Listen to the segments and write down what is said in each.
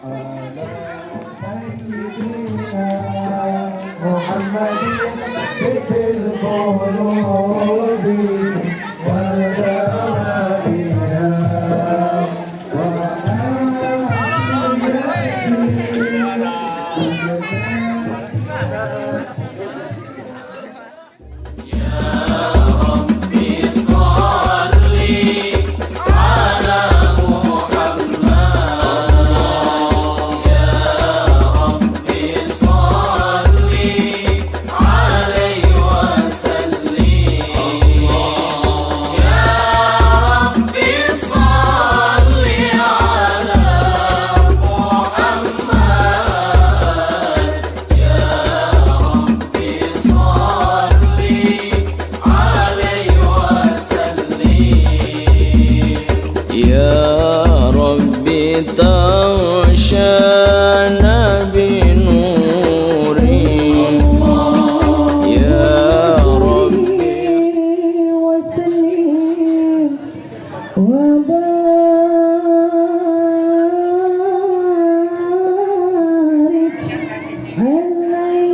على سيدنا محمد في القلوب والأبدان تغشانا بنوري يا ربي وسلم وبارك عليه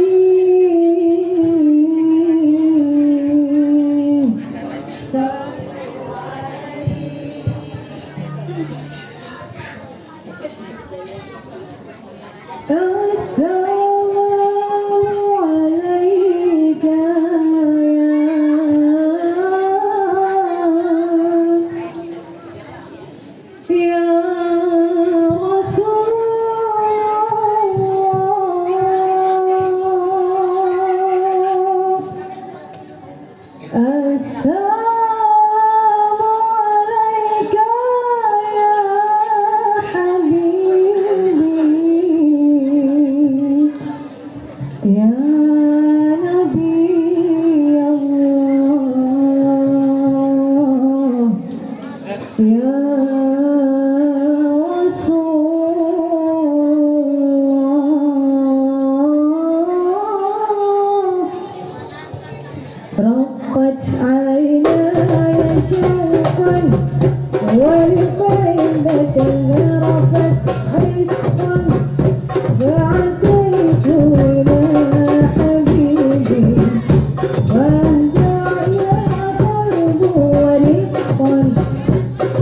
السلام عليك يا رسول الله السلام عليك يا حبيبي يا نبي الله يا رقت عيناي شوقا ولقلبك ذرفت عشقا فأتيت إلى حبيبي واهدع يا قلب ورقا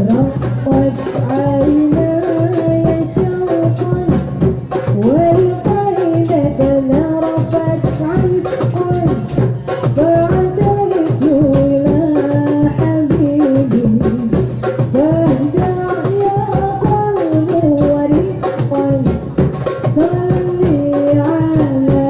رقت عيناي شوقا ولقلبك ذرفت عشقا فأتيت إلى حبيبي واهدع يا قلب ورقا صلي على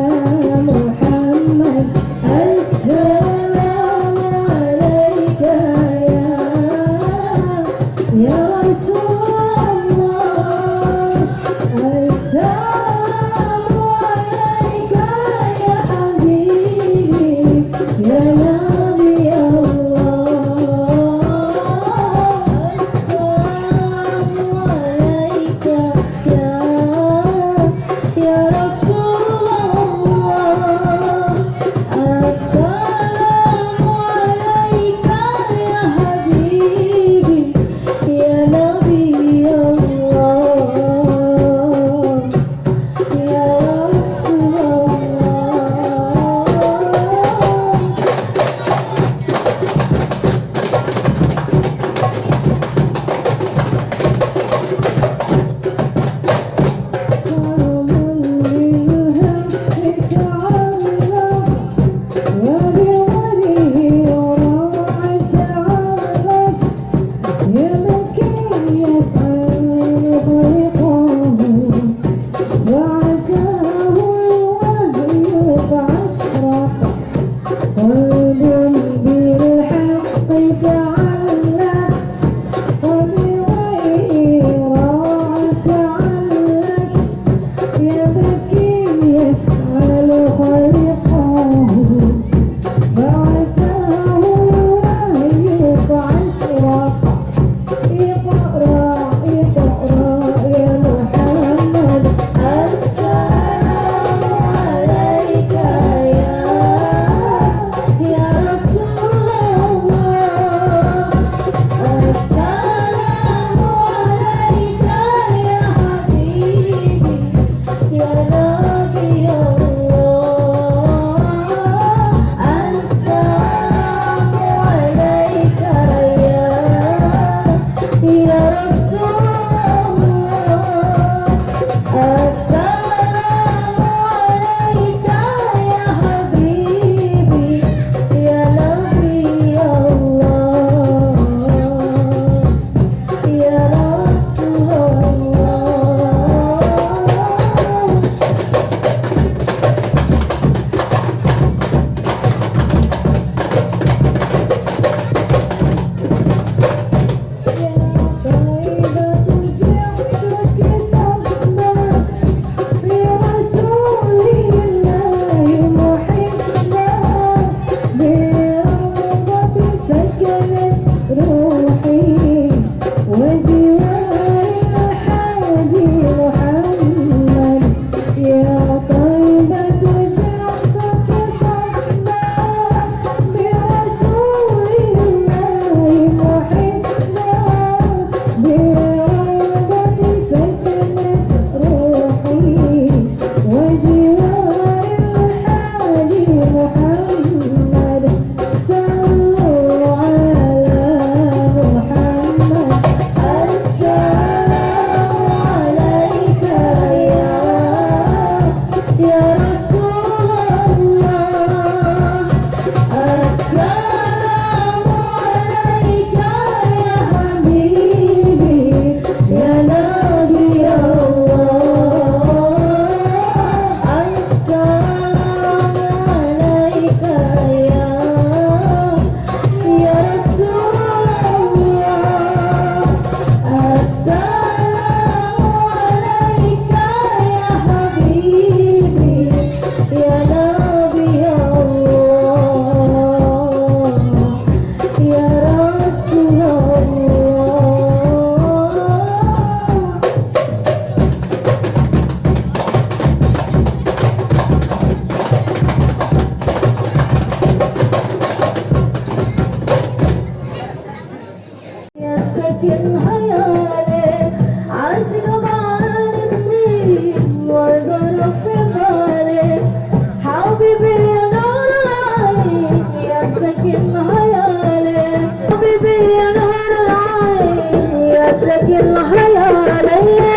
ساكن خيالي عاشق بعد سنين والقرب في بالي حبيبي يا نور العين يا ساكن خيالي حبيبي يا نور العين يا ساكن خيالي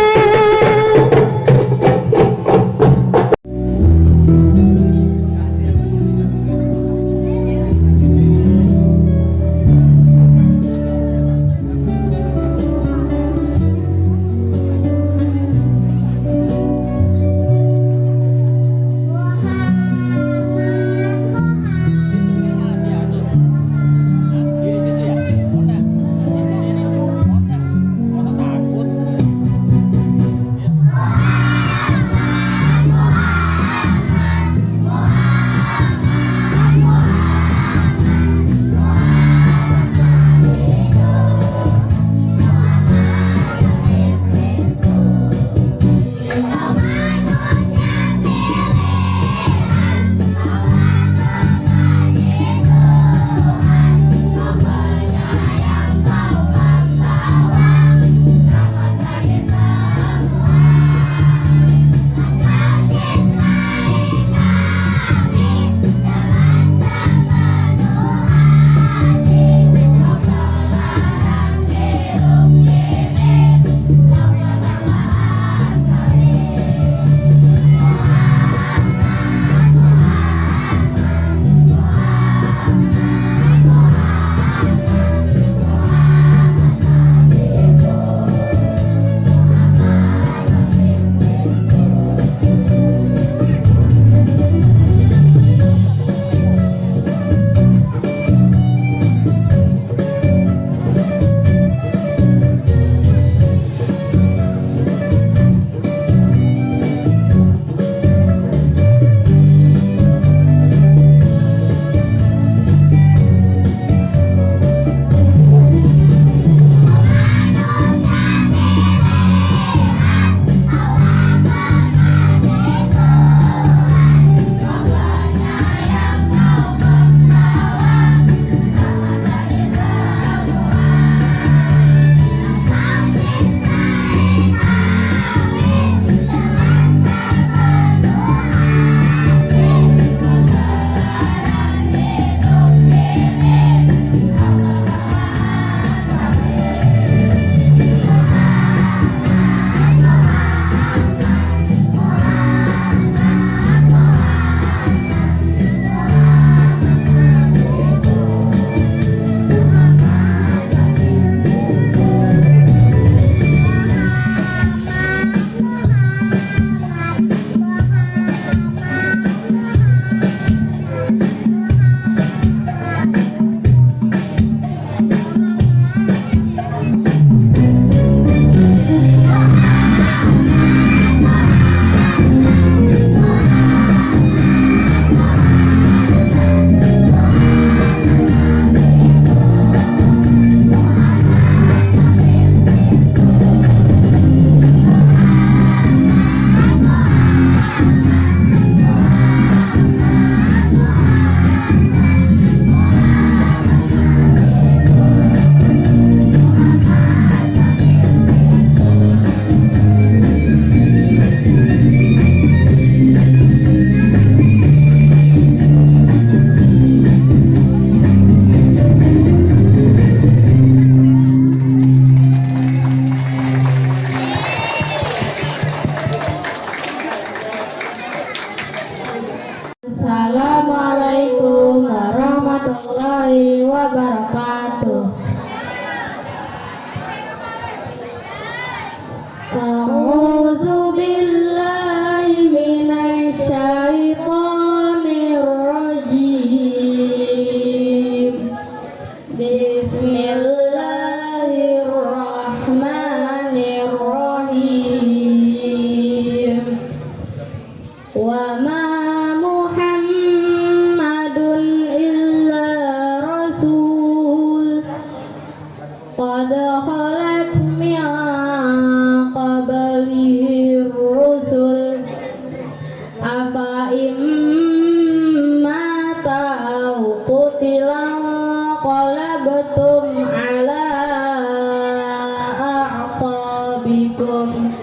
Assalamualaikum warahmatullahi wabarakatuh. A'udzu billahi minasy syaithanir rajim. Bismillahirrahmanirrahim. Wa ma qad khalat min qablihi rusul afa imma ta'u qutila qalabtum ala bikum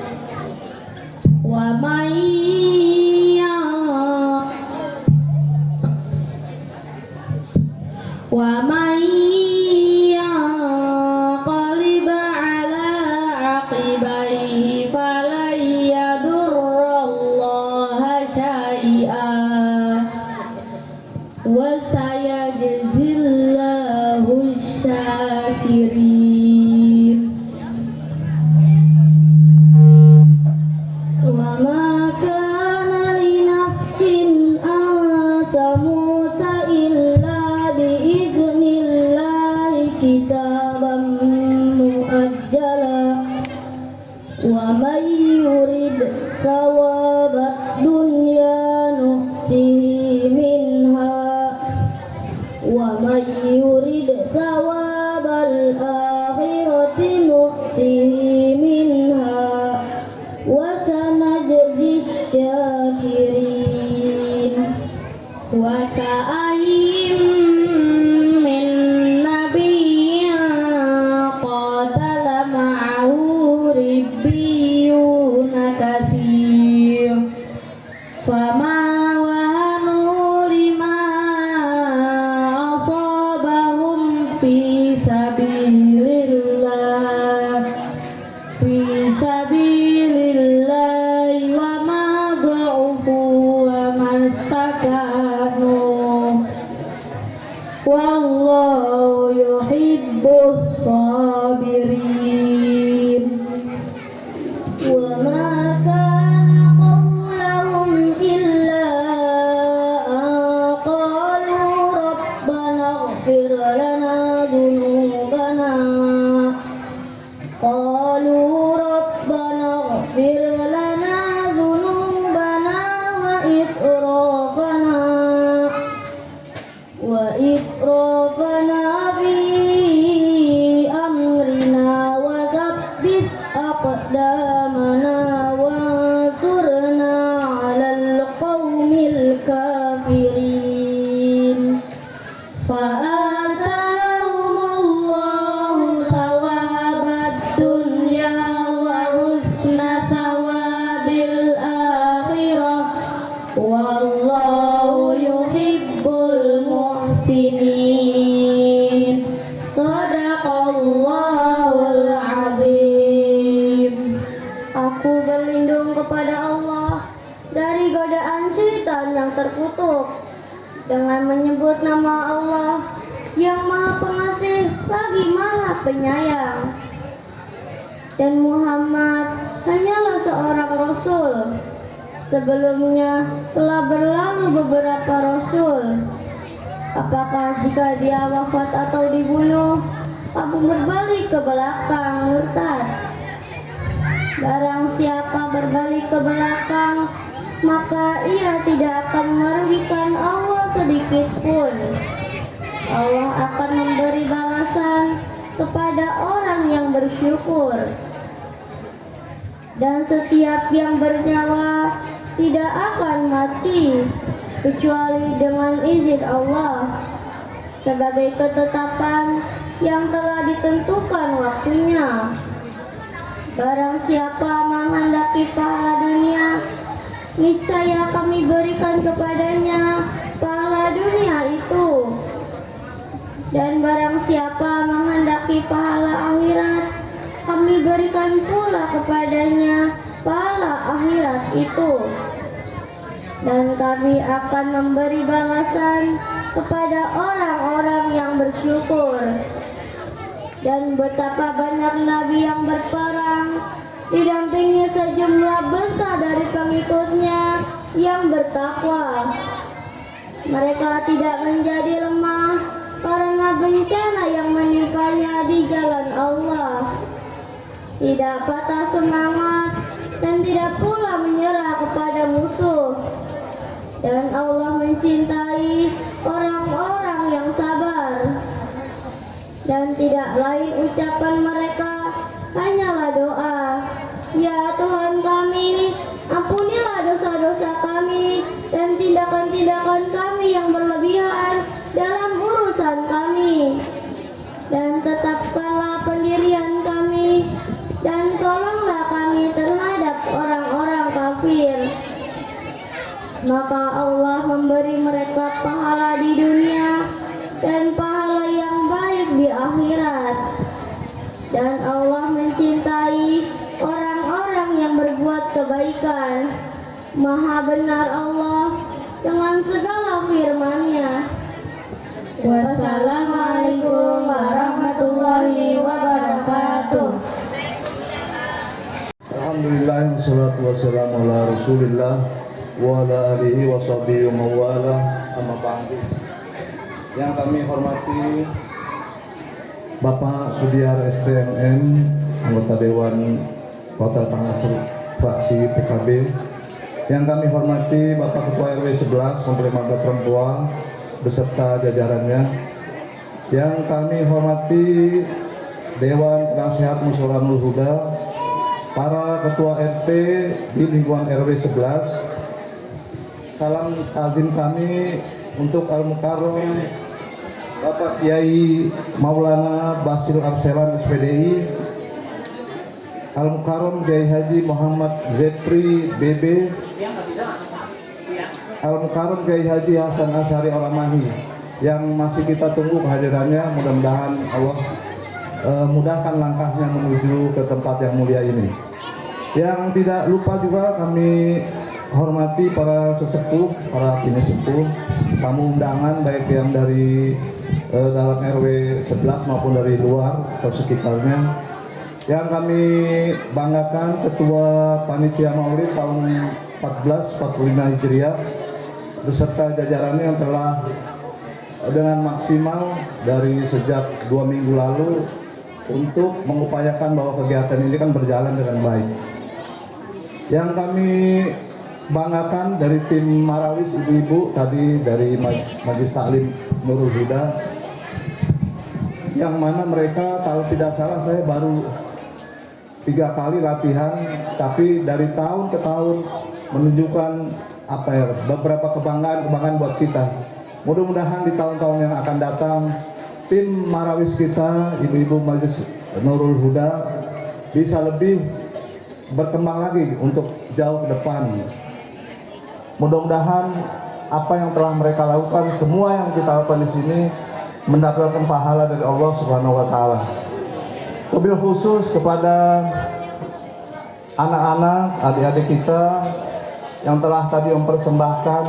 wa may yanqalib ala aqibaihi falan yadurrallaha syai'an wa sayajzillahu syakirin. Wa ma kana li nafsin an tamuta illa bi idnillahi kitaban muajjala wa may yurid thawabad dunya nu'tihi minha wa may yurid thawabal akhirati nu'tihi minha wa sanajzi syakirin. Wa ka'ayyin min nabiyyin qatala ma'ahu ribbiyuna katsir fama wahanu lima asabahum fi sabilillahi wa ma du'ufu wa mastakanu wallahu yuhibbus sabirin. Wa ma kana qawlahum illa an qalu rabbana ighfir lana dhunubana wa israfana fi amrina wa thabbit aqdamana wansurna 'alal qaumil kafirin. Fa'atahumullahu thawabad dunya wa husna thawabil akhirah wallahu yuhibbul muhsinin. Shadaqallahul azim. Aku berlindung kepada Allah dari godaan syaitan yang terkutuk dengan menyebut nama Allah yang Maha Pengasih lagi Maha Penyayang. Dan Muhammad hanyalah seorang rasul. Sebelumnya telah berlalu beberapa rasul. Apakah jika dia wafat atau dibunuh, aku berbalik ke belakang murtad? Barang siapa berbalik ke belakang, maka ia tidak akan merugikan Allah sedikit pun. Allah akan memberi balasan kepada orang yang bersyukur. Dan setiap yang bernyawa tidak akan mati kecuali dengan izin Allah sebagai ketetapan yang telah ditentukan waktunya. Barang siapa menghendaki pahala dunia, niscaya kami berikan kepadanya pahala dunia itu. Dan barang siapa menghendaki pahala akhirat, kami berikan pula kepadanya pahala akhirat itu. Dan kami akan memberi balasan kepada orang-orang yang bersyukur. Dan betapa banyak nabi yang berperang, didampingi sejumlah besar dari pengikutnya yang bertakwa. Mereka tidak menjadi lemah karena bencana yang menimpanya di jalan Allah, tidak patah semangat dan tidak pula menyerah kepada musuh. Dan Allah mencintai orang-orang yang sabar. Dan tidak lain ucapan mereka hanyalah doa, ya Tuhan kami, ampunilah dosa-dosa kami dan tindakan-tindakan kami yang berlebihan dalam urusan kami. Dan tetapkanlah pendirian kami dan tolonglah kami kebaikan. Maha benar Allah dengan segala firman-Nya. Wassalamualaikum warahmatullahi wabarakatuh. Alhamdulillah, wassalatu wassalamu ala Rasulillah wa ala alihi wa sahbihi wa mawala, amma ba'du. Yang kami hormati Bapak Sudiar STMN, anggota Dewan Kota Pengasuh fraksi PKB. Yang kami hormati Bapak Ketua RW 11 Komplek Mangga Perempuan beserta jajarannya. Yang kami hormati Dewan Penasehat Musyawarah Huda, para ketua RT di lingkungan RW 11. Salam takzim kami untuk Al-Mukarram Bapak Kiai Maulana Basil Arselan SPDI, Al-Mukarram Kiai Haji Muhammad Zepri BB, Al-Mukarram Kiai Haji Hasan Asyari Oramahi, yang masih kita tunggu kehadirannya. Mudah-mudahan Allah mudahkan langkahnya menuju ke tempat yang mulia ini. Yang tidak lupa juga kami hormati para sesepuh, para pinesepuh, tamu undangan baik yang dari dalam RW 11 maupun dari luar atau sekitarnya. Yang kami banggakan Ketua Panitia Maulid tahun 1445 Hijriah beserta jajarannya yang telah dengan maksimal dari sejak 2 minggu lalu untuk mengupayakan bahwa kegiatan ini kan berjalan dengan baik. Yang kami banggakan dari tim Marawis ibu-ibu tadi dari Majelis Taklim Nurul Huda, yang mana mereka kalau tidak salah saya baru 3 kali latihan, tapi dari tahun ke tahun menunjukkan beberapa kebanggaan buat kita. Mudah-mudahan di tahun-tahun yang akan datang tim Marawis kita, ibu-ibu Majelis Nurul Huda bisa lebih berkembang lagi untuk jauh ke depan. Mudah-mudahan apa yang telah mereka lakukan, semua yang kita lakukan di sini mendapatkan pahala dari Allah Subhanahu wa taala. Wabil khusus kepada anak-anak, adik-adik kita yang telah tadi mempersembahkan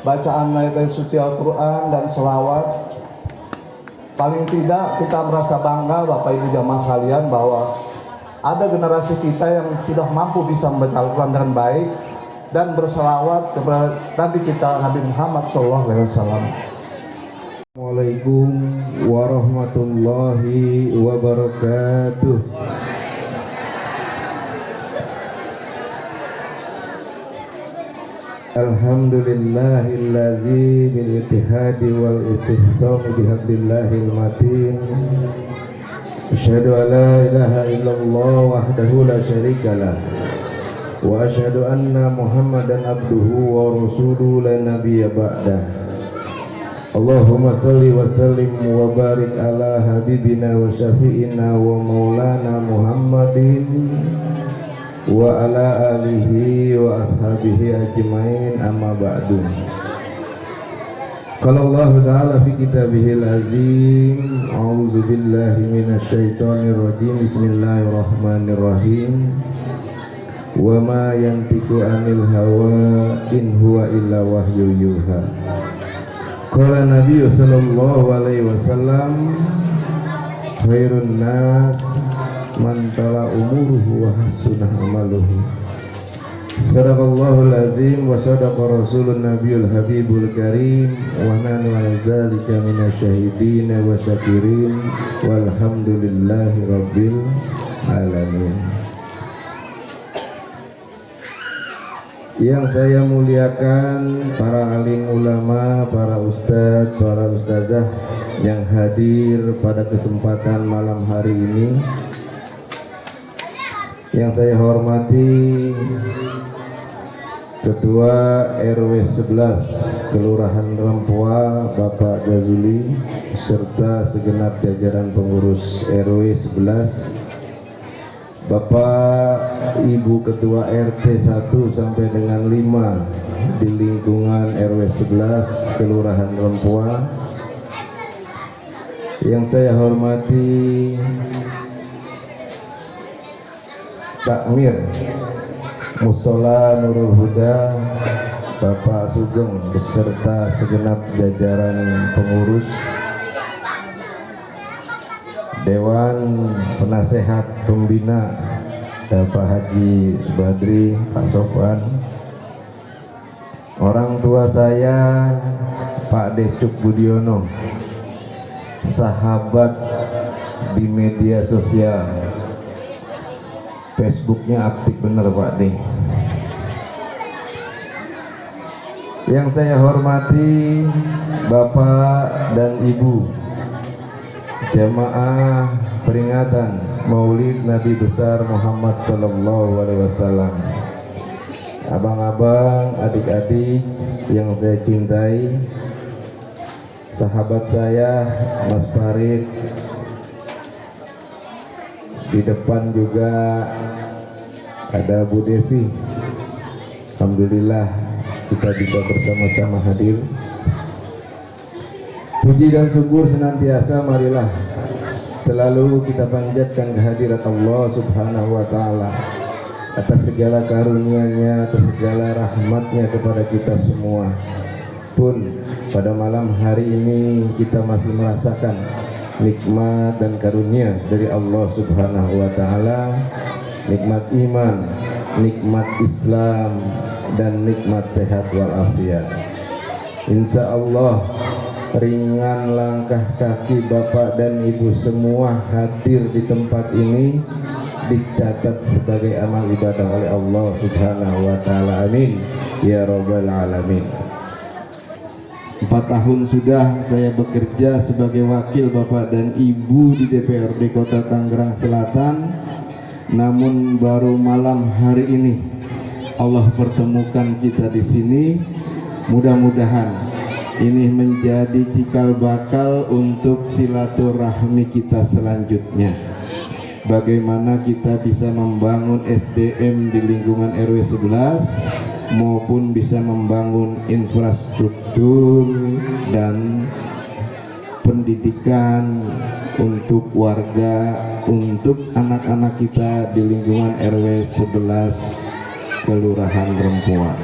bacaan ayat suci Al-Quran dan selawat. Paling tidak kita merasa bangga Bapak Ibu jamaah sekalian bahwa ada generasi kita yang sudah mampu bisa membaca Al-Quran dengan baik dan berselawat kepada Nabi kita Nabi Muhammad SAW. Assalamualaikum warahmatullahi wabarakatuh. Alhamdulillahillazi bil ittihadi wal istihsam bihablillahil matin. Asyhadu an la ilaha illallah wahdahu la syarikalah wa asyhadu anna Muhammadan abduhu wa rasuluhu la nabiyya ba'dah. Allahumma salli wa sallim wa barik ala habibina wa syafi'ina wa maulana Muhammadin wa ala alihi wa ashabihi ajmain, amma ba'du. Qala Allah ta'ala fi kitabihil azim, a'udzu billahi minasy syaithanir rajim, bismillahirrahmanirrahim. Wa ma yantiqu 'anil hawa in huwa illa wahyu yuha. Qala Nabi sallallahu alaihi wasallam, khairun nas man tala umuruhu wa hasunah amaluhu. Sadaqallahul azim wa sadaqa rasulun nabiyul habibul karim wa nanu ala zalika minasyahidin wa syakirin walhamdulillahi rabbil alamin. Yang saya muliakan para alim ulama, para ustadz, para ustazah yang hadir pada kesempatan malam hari ini. Yang saya hormati Ketua RW 11 Kelurahan Rempua Bapak Jazuli serta segenap jajaran pengurus RW 11, Bapak Ibu Ketua RT 1 sampai dengan 5 di lingkungan RW 11 Kelurahan Rempua. Yang saya hormati Takmir Musola Nurul Huda, Bapak Sugeng beserta segenap jajaran pengurus, Dewan Penasehat Pembina, Bapak Haji Subadri, Pak Sofwan, orang tua saya Pak Decuk Budiono, sahabat di media sosial, Facebooknya aktif bener Pak D. Yang saya hormati Bapak dan Ibu jamaah peringatan Maulid Nabi besar Muhammad Sallallahu Alaihi Wasallam, abang-abang, adik-adik yang saya cintai, sahabat saya Mas Farid, di depan juga ada Bu Devi. Alhamdulillah kita bisa bersama-sama hadir. Puji dan syukur senantiasa marilah selalu kita panjatkan kehadirat Allah Subhanahu wa taala atas segala karunia-Nya, atas segala rahmat-Nya kepada kita semua. Pun pada malam hari ini kita masih merasakan nikmat dan karunia dari Allah Subhanahu wa taala, nikmat iman, nikmat Islam, dan nikmat sehat walafiat. Insya Allah ringan langkah kaki Bapak dan Ibu semua hadir di tempat ini dicatat sebagai amal ibadah oleh Allah Subhanahu wa taala. Amin ya rabbal alamin. 4 tahun sudah saya bekerja sebagai wakil Bapak dan Ibu di DPRD Kota Tangerang Selatan. Namun baru malam hari ini Allah pertemukan kita di sini. Mudah-mudahan ini menjadi cikal bakal untuk silaturahmi kita selanjutnya. Bagaimana kita bisa membangun SDM di lingkungan RW 11 maupun bisa membangun infrastruktur dan pendidikan untuk warga, untuk anak-anak kita di lingkungan RW 11 Kelurahan Rempuan.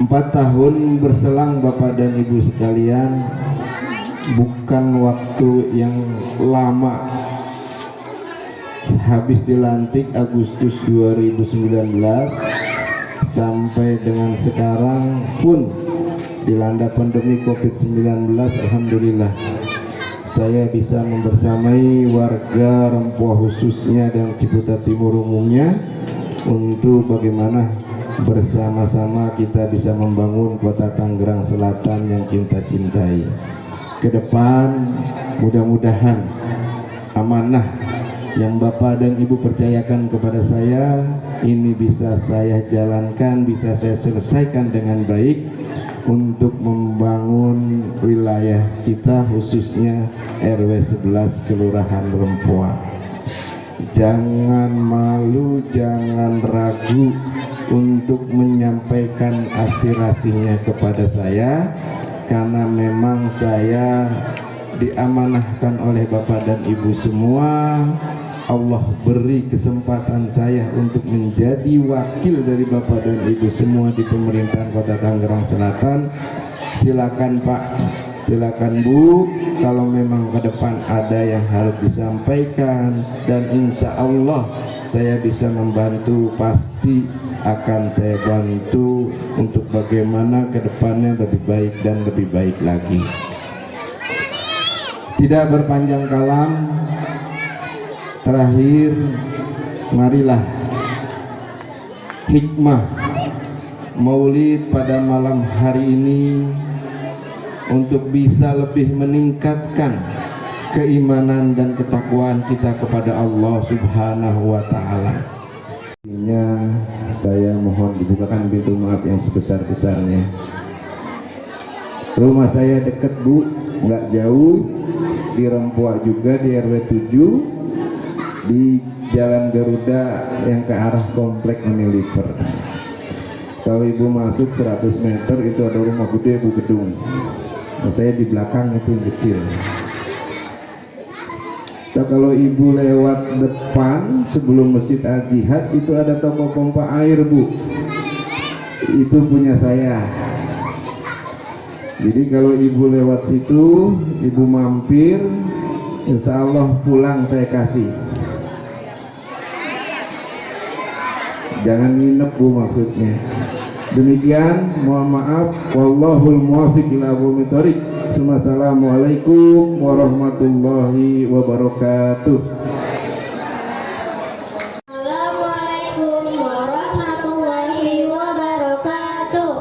4 tahun berselang Bapak dan Ibu sekalian, bukan waktu yang lama. Habis dilantik Agustus 2019 sampai dengan sekarang pun dilanda pandemi COVID-19. Alhamdulillah saya bisa membersamai warga Rempoa khususnya dan Ciputat Timur umumnya untuk bagaimana bersama-sama kita bisa membangun kota Tangerang Selatan yang kita cintai. Ke depan mudah-mudahan amanah yang Bapak dan Ibu percayakan kepada saya ini bisa saya jalankan, bisa saya selesaikan dengan baik untuk membangun wilayah kita khususnya RW 11 Kelurahan Rempoa. Jangan malu, jangan ragu untuk menyampaikan aspirasinya kepada saya, karena memang saya diamanahkan oleh Bapak dan Ibu semua. Allah beri kesempatan saya untuk menjadi wakil dari Bapak dan Ibu semua di pemerintahan Kota Tangerang Selatan. Silakan Pak, silakan Bu, kalau memang ke depan ada yang harus disampaikan dan insya Allah saya bisa membantu, pasti akan saya bantu untuk bagaimana ke depannya lebih baik dan lebih baik lagi. Tidak berpanjang kalam, terakhir marilah hikmah Maulid pada malam hari ini untuk bisa lebih meningkatkan keimanan dan ketakwaan kita kepada Allah Subhanahu wa taala. Saya mohon dibukakan pintu maaf yang sebesar-besarnya. Rumah saya dekat Bu, nggak jauh, di Rempoa juga, di RW 7, di Jalan Garuda yang ke arah komplek Unilever. Kalau Ibu masuk 100 meter itu ada rumah gede Bu, gedung. Nah, saya di belakang itu yang kecil. Nah, kalau ibu lewat depan sebelum Masjid Al-Jihad itu ada toko pompa air, Bu. Itu punya saya. Jadi kalau ibu lewat situ, ibu mampir, insya Allah pulang saya kasih. Jangan nginep, Bu, maksudnya. Demikian, mohon maaf. Wallahul muwaffiq ila aqwamit thoriq. Assalamualaikum warahmatullahi wabarakatuh. Assalamualaikum warahmatullahi wabarakatuh.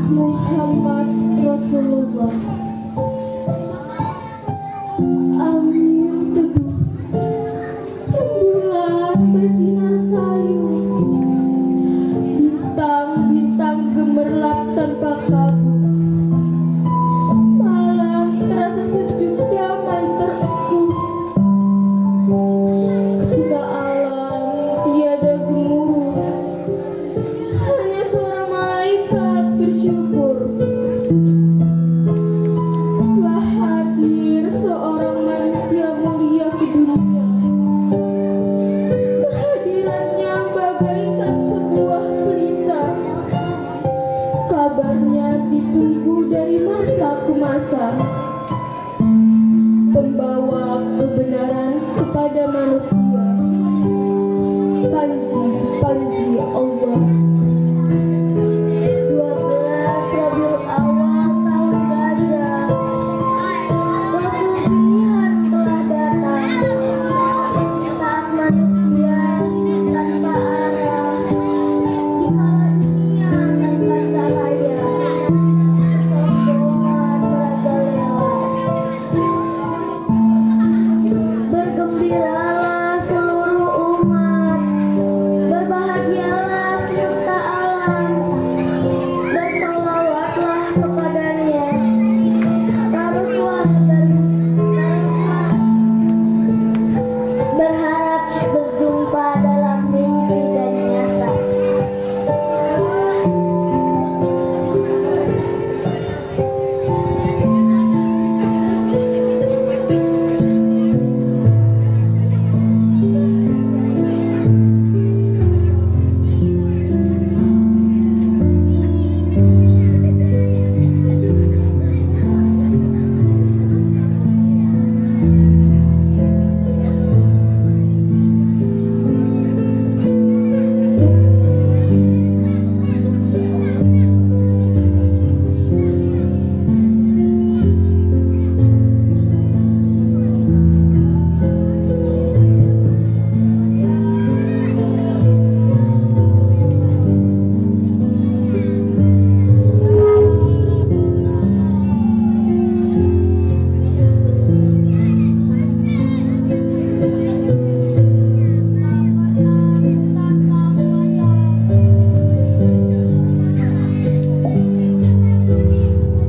Muhammad Rasulullah. Amin teduh rembulan bersinar sayu, bintang-bintang gemerlap tanpa kabut, malam terasa sejuk damai terukur. Ketika alam tiada gemuruh, hanya suara malaikat bersyukur. Telah hadir seorang manusia mulia ke dunia. Kehadirannya bagaikan sebuah pelita. Kabarnya ditunggu dari masa ke masa. Pembawa kebenaran kepada manusia. Panji Allah. 12 Rabiul Awal tahun gajah, Rasul pilihan telah datang. Saat manusia tanpa arah, dikala dunia tanpa cahaya, kesombongan merajalela. Bergembiralah seluruh umat, berbahagialah semesta alam, bersolawatlah kepadanya. Teruslah berharap berjumpa dalam mimpi dan nyata.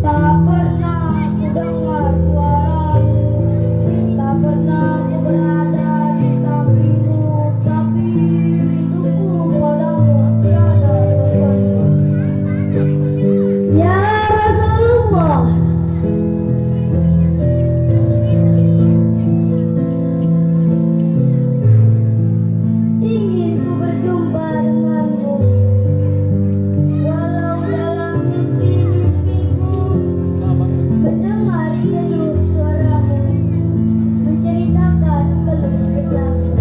Tak pernah ku dengar suaramu, tak pernah ku berada di sampingmu, tapi rinduku padamu tiada terbendung. Ya Rasulullah, ingin ku berjumpa denganmu, walau dalam mimpi-mimpiku. Mendengar teduh suaramu, menceritakan keluh kesahmu.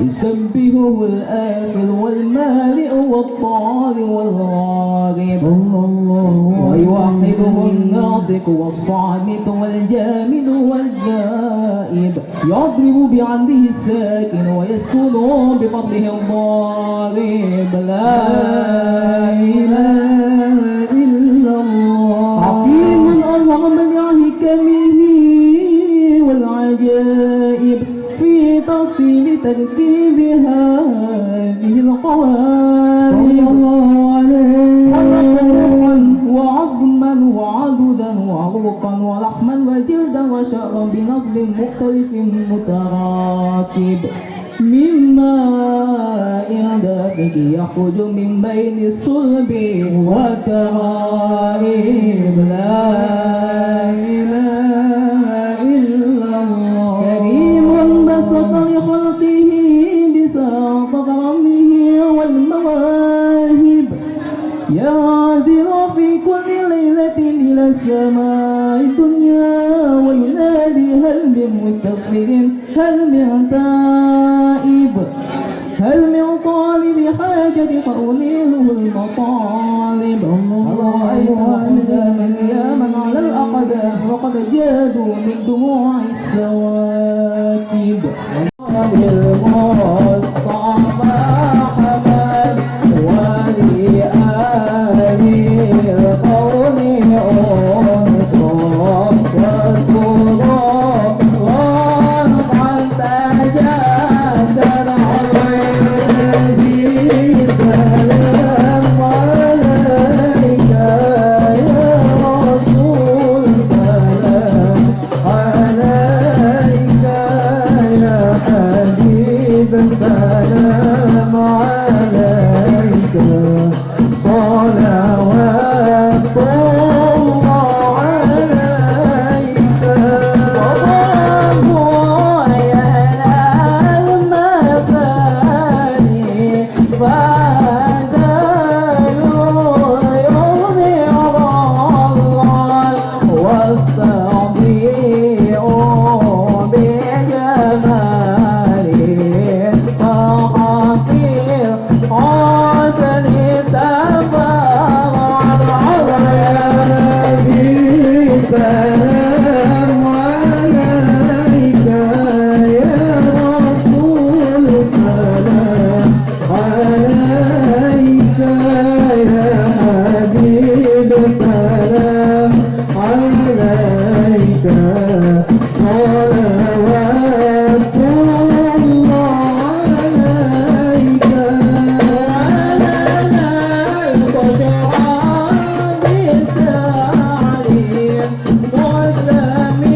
يسبحه الآخر والمالئ والطالب والغارب ويوحده الناطق والصامت والجامد والغائب يضرب بعمده الساكن ويسكن بفضله الضارب لا إله إلا الله حكيم الله من حكمه والعجائب في ترتيب هذه القوارب صلى الله عليه وعظما وعددا وعروقا ولحما وجلدا وشعرا بنضل مختلف متراكب مما دافق يخرج من بين الصلب والترائب لا إله إلا الله كريم بسط لخلقه بساط كرمه والمواهب يعزل في كل ليلة إلى السماء الدنيا وينادي هل من مستغفر هل من تائب هل من طالب حاجة فأنيله المطالب أرأيت أحزاما سياما على الأقدام وقد جادوا من دموع السواكب المصطفى حمد ولآله القوم أنصر وسرور وقد تجدد عليه سلام عليك يا رسول سلام عليك يا حبيب سلام عليك صلوات الله عليك الله يا المثاني فازلوا يظهر الله واستضيئوا بجماله تحصيل حسن تفرع على نبي سلام عليك يا رسول سلام عليك يا حبيب سلام عليك صلوات الله عليك على البشرى بالسعير مستمر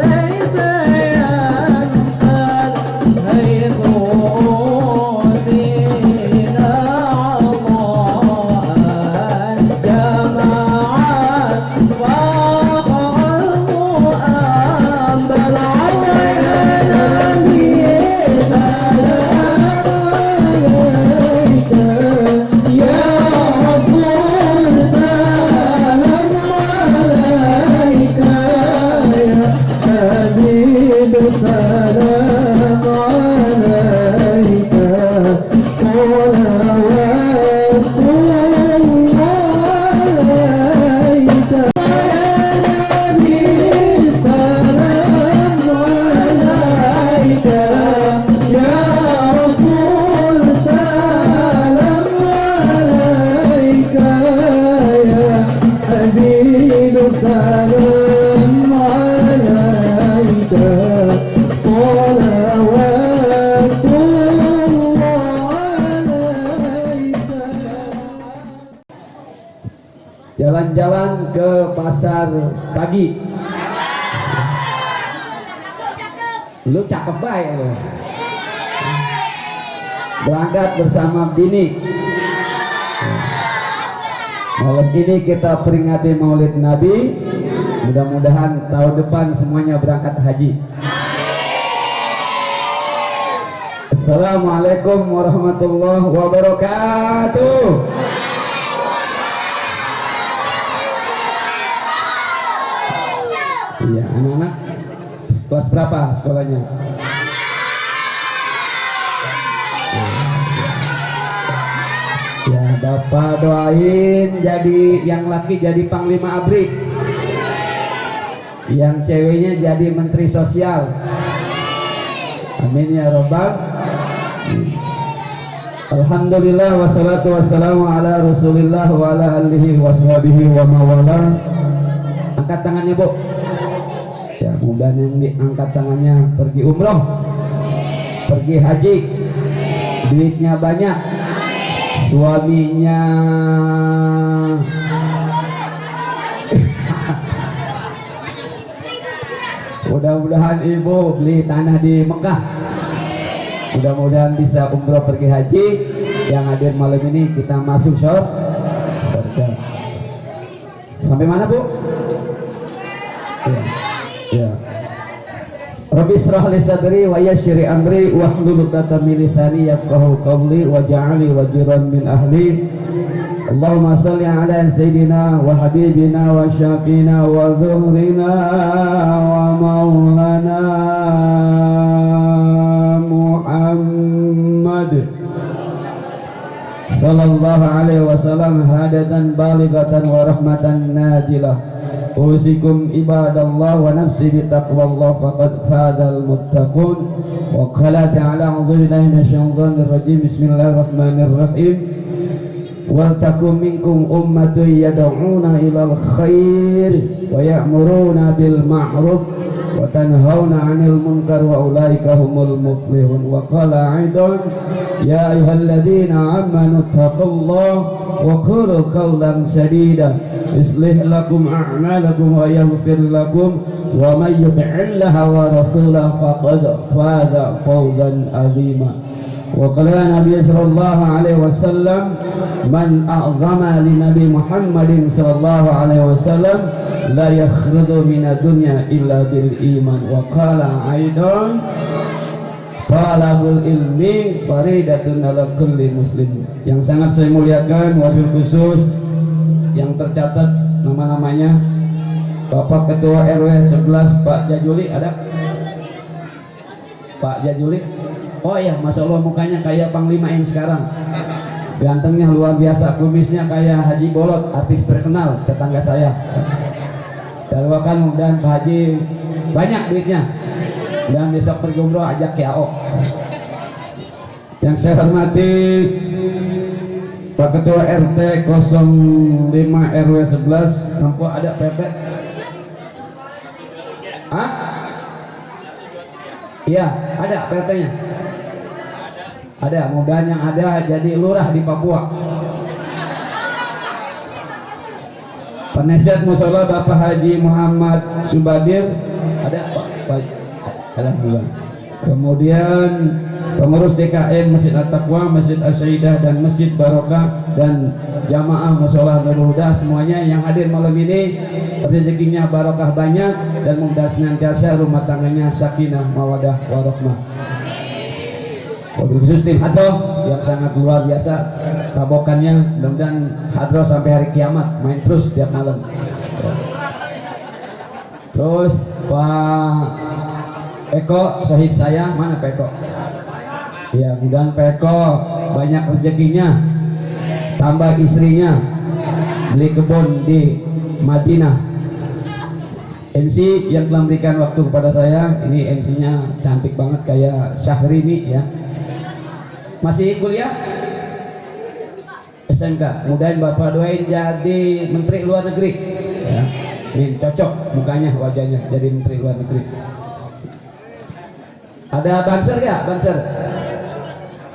ليس ينفد حيث أوتينا عطاء جماعات فقر المؤمن على نبي سلام عليك يا رسول سلام عليك يا حبيب سلام عليك صلوات الله عليك يا نبي سلام عليك يا رسول سلام عليك يا حبيب سلام عليك صلوات الله عليك. Jalan-jalan ke pasar pagi. Lu cakep baik lu. Berangkat bersama bini. Malam ini kita peringati Maulid Nabi. Mudah-mudahan tahun depan semuanya berangkat haji. Assalamualaikum warahmatullahi wabarakatuh. Iya, anak-anak kelas berapa sekolahnya? Bapak doain jadi yang laki jadi Panglima ABRI, yang ceweknya jadi Menteri Sosial. Amin ya robbal. Alhamdulillah wassalatu wassalamu ala rasulillah wa ala alihi wa sahbihi wa mawala. Angkat tangannya Bu. Ya, mudah yang diangkat tangannya pergi umroh, pergi haji, duitnya banyak, suaminya mudah-mudahan ibu beli tanah di Mekah, mudah-mudahan bisa umroh pergi haji. Yang hadir malam ini kita masuk surga. Sampai mana Bu? Ya. Rabbi israh li sadri wa yassir amri wahlul 'uqdatam min lisani yafqahu qawli waj'alni wajiran min ahli. Allahumma shalli ala sayyidina wa habibina wa syafiina wa dhuhrina wa maulana Muhammad sallallahu alaihi wasallam hadatan balighatan wa rahmatan najilah. Usikum ibadallah wa nafsi bitaqwallah faqad fadal muttaqun. Wa qala ta'ala a'udzu billahi minasyaitonir rajim. Bismillahirrahmanirrahim. Wal takum minkum ummatun yad'una ilal khair wa ya'muruna bil ma'ruf wa tanhauna 'anil munkar wa ulaika humul muflihun. Wa qala 'aidan ya ayyuhalladzina amanu taqullaha wa qulu qawlan sadida yuslih lakum a'malakum wa yaghfir lakum wa may yuti'illaha wa rasulahu faqad faza fawzan 'azima. Wa qala Nabi sallallahu alaihi wasallam man a'zama li Nabi Muhammadin sallallahu alaihi wasallam la yakhruju minad dunya illa bil iman. Wa qala aidan talabul ilmi faridatun ala kulli muslim. Yang sangat saya muliakan, wabil khusus yang tercatat nama-namanya Bapak Ketua RW 11 Pak Jajuli, ada? Pak Jajuli. Oh iya, Masya Allah mukanya kayak Panglima yang sekarang. Gantengnya luar biasa, kumisnya kayak Haji Bolot, artis terkenal tetangga saya. Doakan mudah-mudahan Pak Haji banyak duitnya dan besok pergi umroh ajak KAO. Yang saya hormati Pak Ketua RT 05 RW 11, nampak ada PP? Hah? Iya, ada PT-nya. Ada, mudah yang ada jadi lurah di Papua. Penasihat Musola Bapak Haji Muhammad Subadir, ada Pak. Alhamdulillah. Kemudian pengurus DKM Masjid At-Taqwa, Masjid As-Saidah dan Masjid Barokah dan jamaah Musola Nurul Huda semuanya yang hadir malam ini, rezekinya barokah banyak dan mudah senantiasa rumah tangganya sakinah mawadah warahmah. Wabil khusus tim Hadroh yang sangat luar biasa tabokannya, mudah-mudahan Hadroh sampai hari kiamat main terus tiap malam. Terus Pak Eko, sahib saya, mana Pak Eko? Ya, mudah-mudahan Pak Eko banyak rezekinya, tambah istrinya, beli kebun di Madinah. MC yang telah memberikan waktu kepada saya, ini MC-nya cantik banget kayak Syahrini ya. Masih kuliah? SMK. Mudah-mudahan Bapak doain jadi Menteri Luar Negeri ya. Ini cocok mukanya, wajahnya jadi Menteri Luar Negeri. Ada banser ya? Banser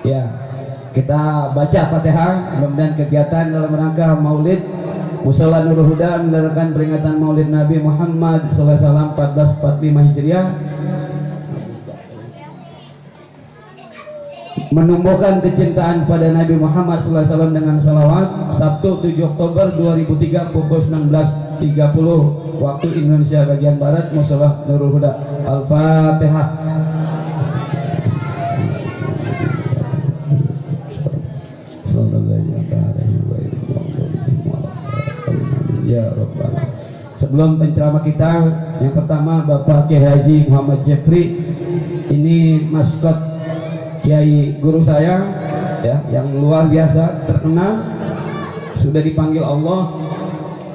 ya, kita baca Fatihah. Mudah-mudahan kegiatan dalam rangka Maulid Musola Nurul Huda menyelenggarakan peringatan Maulid Nabi Muhammad SAW 1445 Hijriah, menumbuhkan kecintaan pada Nabi Muhammad SAW dengan salawat. Sabtu 7 Oktober 2003 pukul 19.30 waktu Indonesia bagian Barat, Musola Nurul Huda. Al-Fatihah. Ya Rabbal. Sebelum penceramah kita, yang pertama Bapak Kiai Haji Muhammad Jepri, ini maskot Kiai guru saya ya, yang luar biasa terkenal sudah dipanggil Allah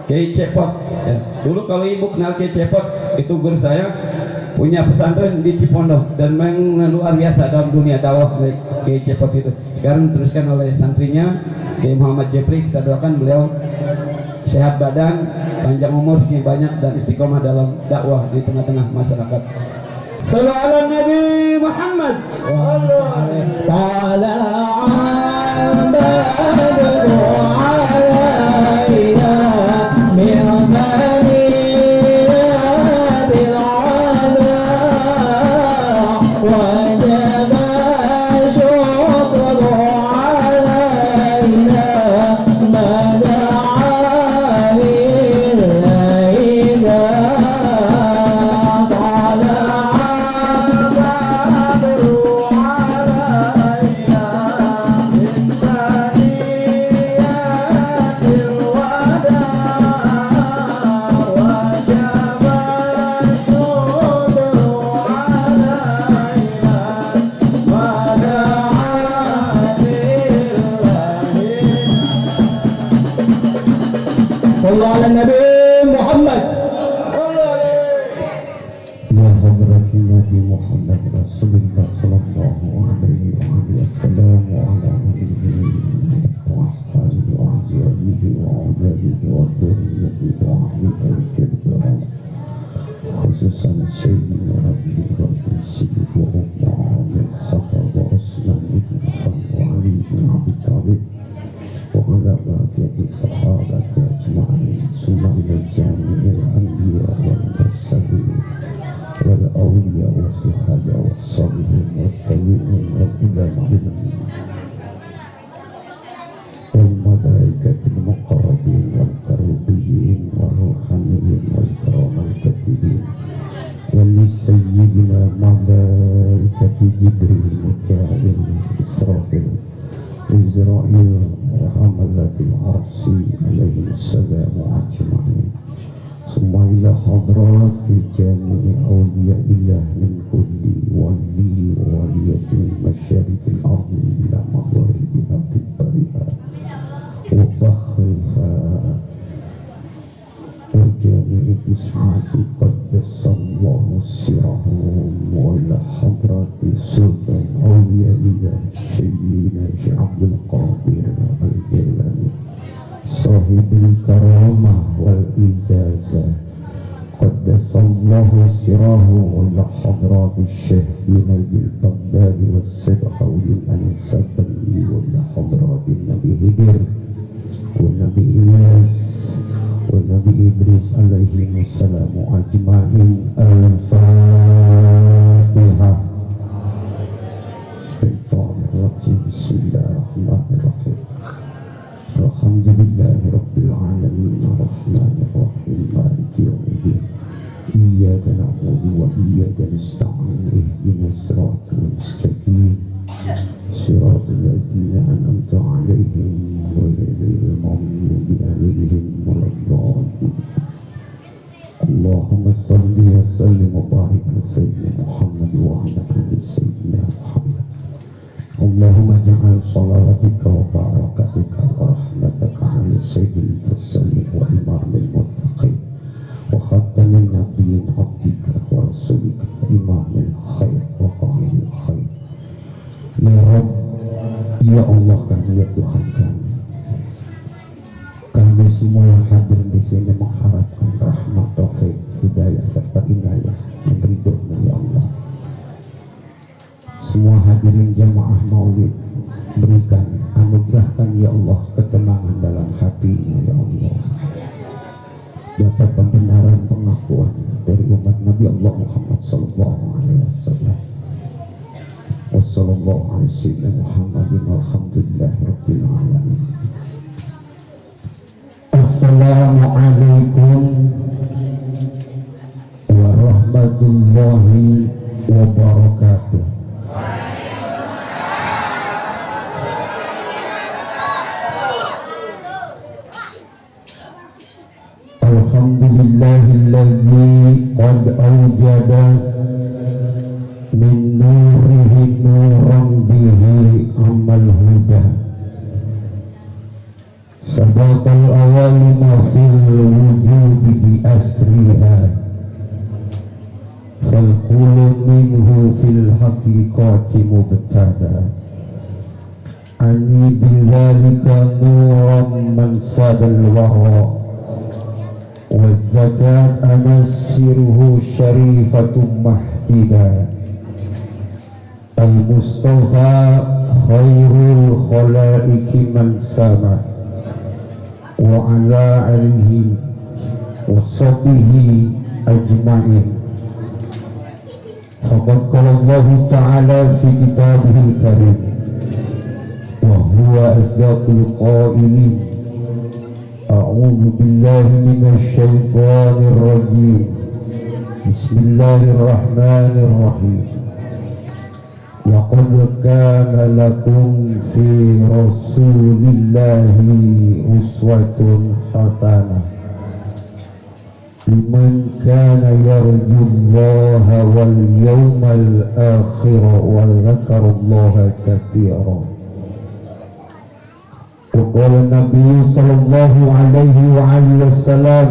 Kiai Cepot ya. Dulu kalau ibu kenal Kiai Cepot, itu guru saya punya pesantren di Cipondoh dan memang luar biasa dalam dunia dakwah Kiai Cepot itu. Sekarang diteruskan oleh santrinya Kiai Muhammad Jepri. Kita doakan beliau sehat badan, panjang umur, banyak dan istiqomah dalam dakwah di tengah-tengah masyarakat. Sallallahu ala Nabi Muhammad. khususan Sayyidina Nabi Rabbi Siddiq wa Umar min Khattab wa Osman ibn Affan wa Ali ibn Abi Talib wa ala baqiyati sahabat ajma'in summa ila jami'il anbiya wal mursalin wal awliya wa suhada wa salihin wa tabi'in wa ulama'in والملائكة المقربين والكروبيين والروحانيين والكرام الكاتبين ولسيدنا ملائكة جبريل ميكائيل إسرافيل إزرائيل وحملة العرش عليهم السلام أجمعين ثم إلى حضرات جميع أولياء الله من كل ولي وولية من مشارق الأرض إلى مغاربها ببرها وبحرها وجميع تسعة قدس الله سرهم وإلى حضرة سلطان أولياء الله سيدنا شيخ عبد القادر الجيلاني صاحب الكرامة والإزازة قدس الله سره إلى حضرات الشيخ جنيد البغدادي والسبحوي الأنسابي وإلى حضرات النبي هدر والنبي إياس والنبي إدريس عليهم السلام أجمعين. الفاتحة. بسم الله الرحمن الرحيم. الحمد لله رب العالمين الرحمن الرحيم مالك يوم الدين إياك نعبد وإياك نستعين اهدنا الصراط المستقيم صراط الذين أنعمت عليهم غير المغضوب عليهم ولا الضالين. اللهم صل وسلم وبارك على سيدنا محمد وعلى آل سيدنا محمد. اللهم اجعل صلاتك وبركاتك ورحمتك على سيد المرسلين وإمام المتقين وخاتم النبيين عبدك ورسولك إمام الخير وقائد الخير. Ya Rabb, ya Allah kami, ya Tuhan kami semua yang hadir di sini mengharapkan rahmat, taufik, hidayah serta inayah dan ridho-Mu ya Allah. Semua hadirin jamaah maulid, berikan, anugerahkan ya Allah ketenangan dalam hatinya ya Allah. Dapat pembenaran pengakuan dari umat Nabi Allah Muhammad sallallahu alaihi wasallam. Wassallallahu alaihi wasallam Muhammadin walhamdulillahi rabbil alamin. Assalamualaikum warahmatullahi wabarakatuh. Alhamdulillahilladzi qad awjada min nurihi nuran bihi amal huda. سبق الأوالم في الوجود بأسرها فالكل منه في الحقيقة مبتدأ أني بذلك نورا من ساد الورى والزكاة أنسره شريفة محتدى المصطفى خير الخلائق من سما وعلى آله وصحبه أجمعين. فقد قال الله تعالى في كتابه الكريم وهو أصدق القائلين أعوذ بالله من الشيطان الرجيم بسم الله الرحمن الرحيم لقد كان لكم في رسول الله أسوة حسنة لمن كان يرجو الله واليوم الآخر وذكر الله كثيرا. وقال النبي صلى الله عليه وآله وسلم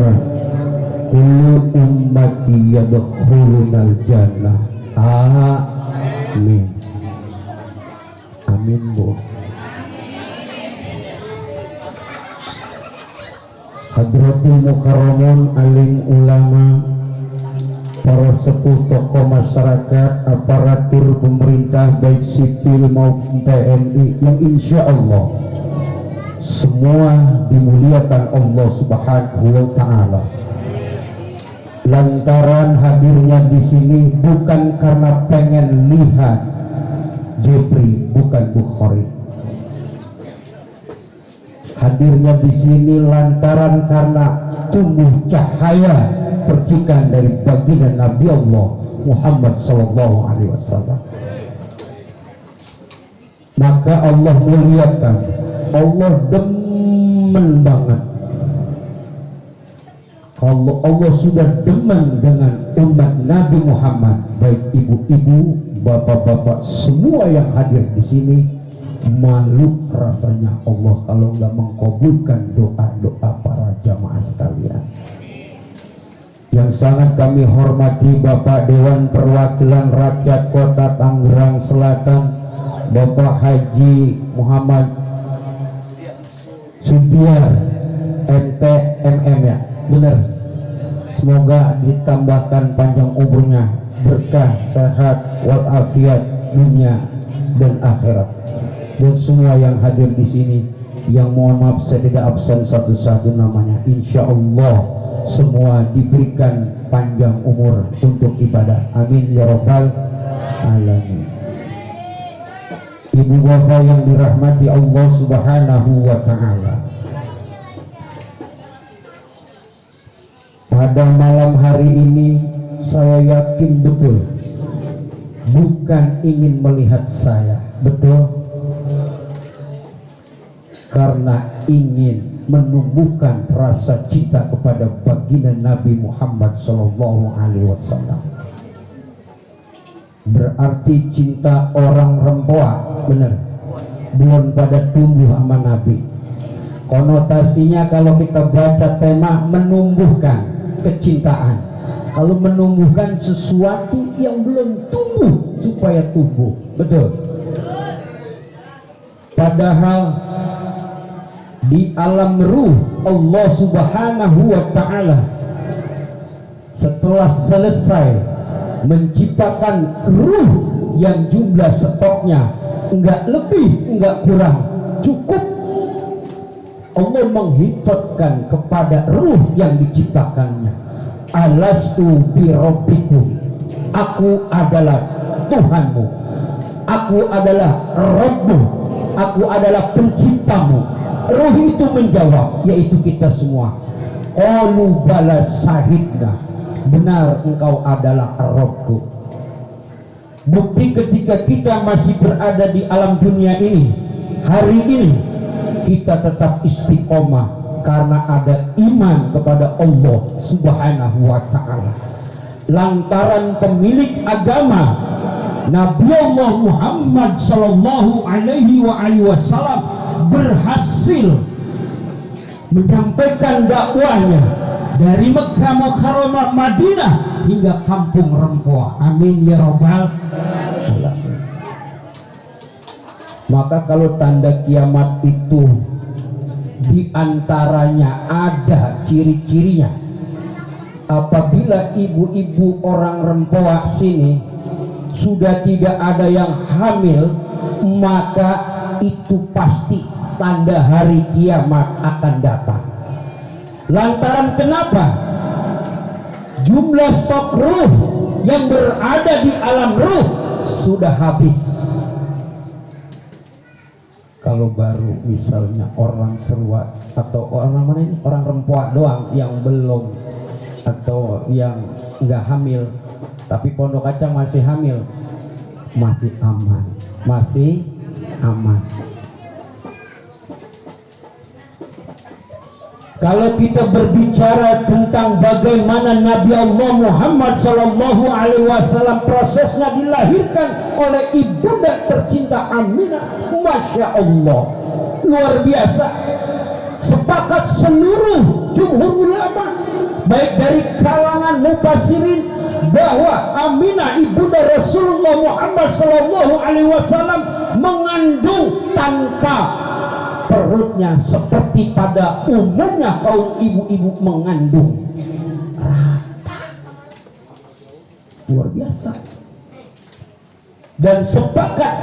كل أمتي يدخلون الجنة. Amin. Amin Bu. Hadratul Mukarramun alim ulama, para sepuh tokoh masyarakat, aparatur pemerintah baik sipil maupun TNI yang insya Allah semua dimuliakan Allah Subhanahu wa Ta'ala. Lantaran hadirnya di sini bukan karena pengen lihat Jepri, bukan Bukhari. Hadirnya di sini lantaran karena tumbuh cahaya percikan dari baginda Nabi Allah Muhammad sallallahu alaihi wasallam. Maka Allah muliakan, Allah demen banget. Kalau Allah sudah demen dengan umat Nabi Muhammad, baik ibu-ibu, bapak-bapak, semua yang hadir di sini, malu rasanya Allah kalau nggak mengkabulkan doa-doa para jamaah sekalian. Yang sangat kami hormati Bapak Dewan Perwakilan Rakyat Kota Tangerang Selatan, Bapak Haji Muhammad Subiar MTMM, ya benar. Semoga ditambahkan panjang umurnya, berkah, sehat, walafiat dunia dan akhirat. Dan semua yang hadir di sini, yang mohon maaf saya tidak absen satu-satu namanya, insya Allah semua diberikan panjang umur untuk ibadah. Amin ya rabbal alamin. Ibu bapak yang dirahmati Allah Subhanahu wa Ta'ala, pada malam hari ini saya yakin betul bukan ingin melihat saya, betul, karena ingin menumbuhkan rasa cinta kepada baginda Nabi Muhammad sallallahu alaihi wasallam. Berarti cinta orang rempoa, benar, belum pada tumbuh sama Nabi. Konotasinya kalau kita baca tema menumbuhkan kecintaan, kalau menumbuhkan sesuatu yang belum tumbuh supaya tumbuh, betul. Padahal di alam ruh Allah Subhanahu wa Ta'ala setelah selesai menciptakan ruh yang jumlah stoknya enggak lebih enggak kurang, cukup, Allah menghitotkan kepada ruh yang diciptakannya, alastu bi rabbikum, aku adalah Tuhanmu, aku adalah Rabbmu, aku adalah penciptamu. Ruh itu menjawab, yaitu kita semua, qalu bala syahidna, benar engkau adalah Rabbku. Bukti ketika kita masih berada di alam dunia ini, hari ini kita tetap istiqomah karena ada iman kepada Allah Subhanahu wa Ta'ala. Lantaran pemilik agama Nabi Allah Muhammad sallallahu alaihi wasallam berhasil menyampaikan dakwahnya dari Mekah Mukarramah Madinah hingga kampung Rempoa. Amin ya rabbal alamin. Maka kalau tanda kiamat itu diantaranya ada ciri-cirinya, apabila ibu-ibu orang Rempoa sini sudah tidak ada yang hamil, maka itu pasti tanda hari kiamat akan datang. Lantaran kenapa? Jumlah stok ruh yang berada di alam ruh sudah habis. Kalau baru misalnya orang Serua atau orang mana ini, orang Rempoa doang yang belum atau yang nggak hamil, tapi Pondok Kacang masih hamil, masih aman, masih aman. Kalau kita berbicara tentang bagaimana Nabi Allah Muhammad Sallallahu Alaihi Wasallam prosesnya dilahirkan oleh ibunda tercinta Aminah, masya Allah, luar biasa. Sepakat seluruh jumhur ulama, baik dari kalangan mufassirin, bahwa Aminah ibunda Rasulullah Muhammad Sallallahu Alaihi Wasallam mengandung tanpa perutnya, seperti pada umumnya kaum ibu-ibu mengandung rata. Luar biasa. Dan sepakat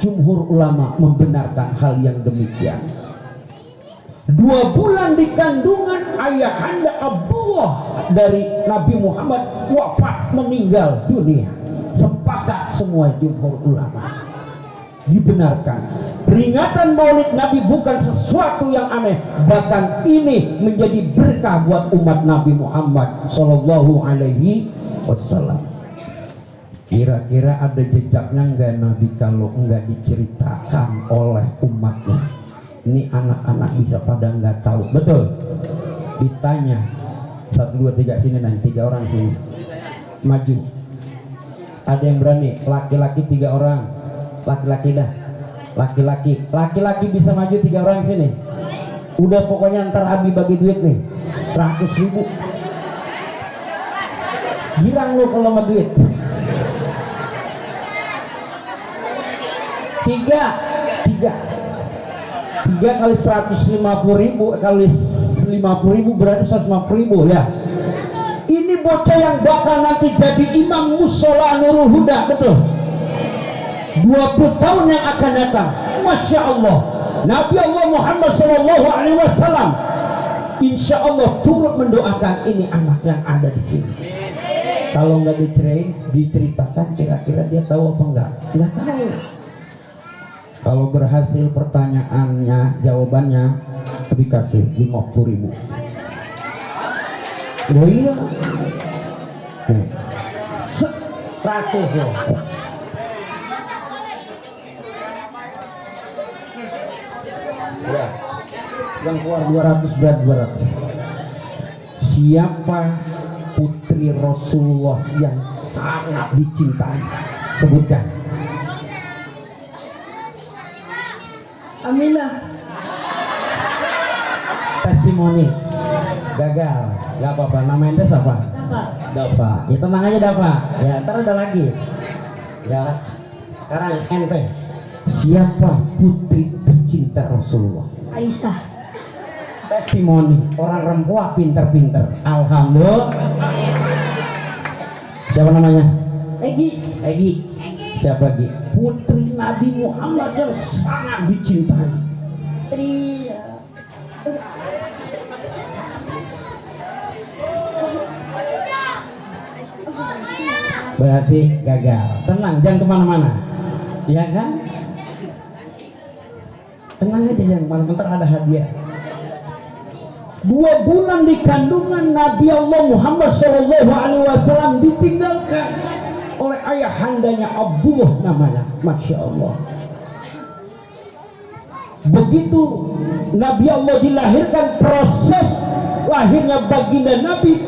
jumhur ulama membenarkan hal yang demikian. 2 bulan di kandungan ayahanda Abdullah dari Nabi Muhammad wafat, meninggal dunia. Sepakat semua jumhur ulama, dibenarkan. Peringatan Maulid Nabi bukan sesuatu yang aneh, bahkan ini menjadi berkah buat umat Nabi Muhammad Sallallahu Alaihi Wasallam. Kira-kira ada jejaknya enggak Nabi kalau enggak diceritakan oleh umatnya? Ini anak-anak bisa pada enggak tahu, betul? Ditanya 1, 2, 3 sini, nanti 3 orang sini maju. Ada yang berani? Laki-laki 3 orang, laki-laki dah. Laki-laki bisa maju 3 orang sini. Udah pokoknya ntar Abi bagi duit nih 100.000. Girang lu kalau sama duit. 3 kali 150.000 kali 50.000 berarti 150.000 ya. Ini bocah yang bakal nanti jadi imam musola Nurul Huda, betul? 20 tahun yang akan datang, masya Allah. Nabi Allah Muhammad Sallallahu Alaihi Wasallam insya Allah turut mendoakan ini anak yang ada di sini. Kalau nggak diceritakan, kira-kira dia tahu apa enggak? Nggak tahu. Kalau berhasil pertanyaannya, jawabannya dikasih 50.000. Oh iya, 100 loh. Ya, yang keluar 200 berat 200. Siapa putri Rasulullah yang sangat dicintai? Sebutkan. Aminah. Testimoni. Gagal, nggak apa-apa. Nama ente siapa? Dava. Ya tenang aja Dava. Ya ntar ada lagi. Ya sekarang ente. Siapa putri tercinta Rasulullah? Aisyah. Testimoni. Orang Rempoa pinter-pinter. Alhamdulillah. Siapa namanya? Egi. Siapa Egi? Putri Nabi Muhammad yang sangat dicintai. Berarti gagal. Tenang, jangan kemana-mana. Iya kan? Tenang aja, yang mana bentar ada hadiah. 2 bulan di kandungan Nabi Allah Muhammad Sallallahu Alaihi Wasallam ditinggalkan oleh ayahandanya Abdullah namanya, masya Allah. Begitu Nabi Allah dilahirkan, proses lahirnya baginda Nabi,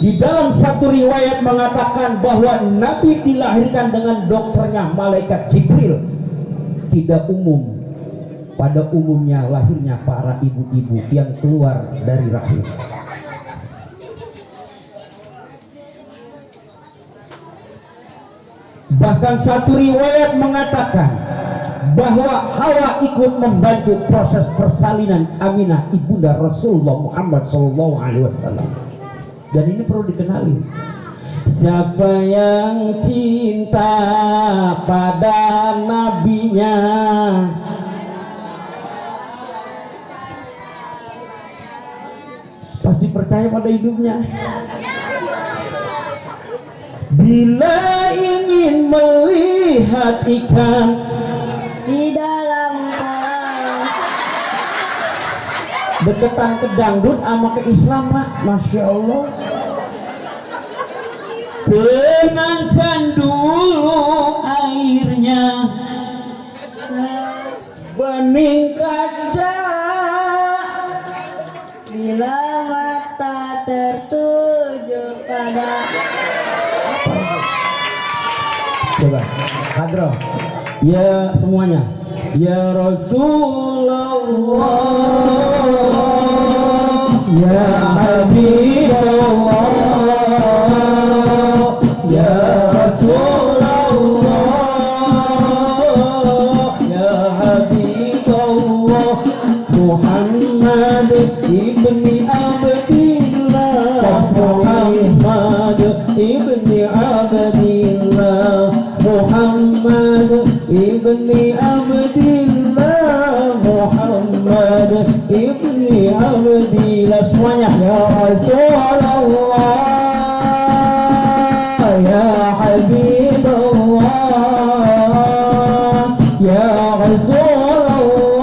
di dalam satu riwayat mengatakan bahwa Nabi dilahirkan dengan dokternya malaikat Jibril, tidak umum. pada umumnya lahirnya para ibu-ibu yang keluar dari rahim. Bahkan satu riwayat mengatakan bahwa Hawa ikut membantu proses persalinan Aminah ibunda Rasulullah Muhammad SAW. Dan ini perlu dikenali. Siapa yang cinta pada nabinya, pasti percaya pada hidupnya. Bila ingin melihat ikan di dalam kolam, deketan ke dangdut sama ke Islam, Masya Allah. Tenangkan dulu airnya, bening kaca. bila mata tertuju pada Coba, Kadro. Ya semuanya. Ya Rasulullah, ya Habibullah, ya Rasulullah, ya Habibullah, Muhammad ibni Abdillah, Muhammad ibni Abdillah, Muhammad ibni Abdillah, Muhammad ibni Abdillah. Semuanya. Ya Rasulullah, ya Habibullah, ya Rasulullah,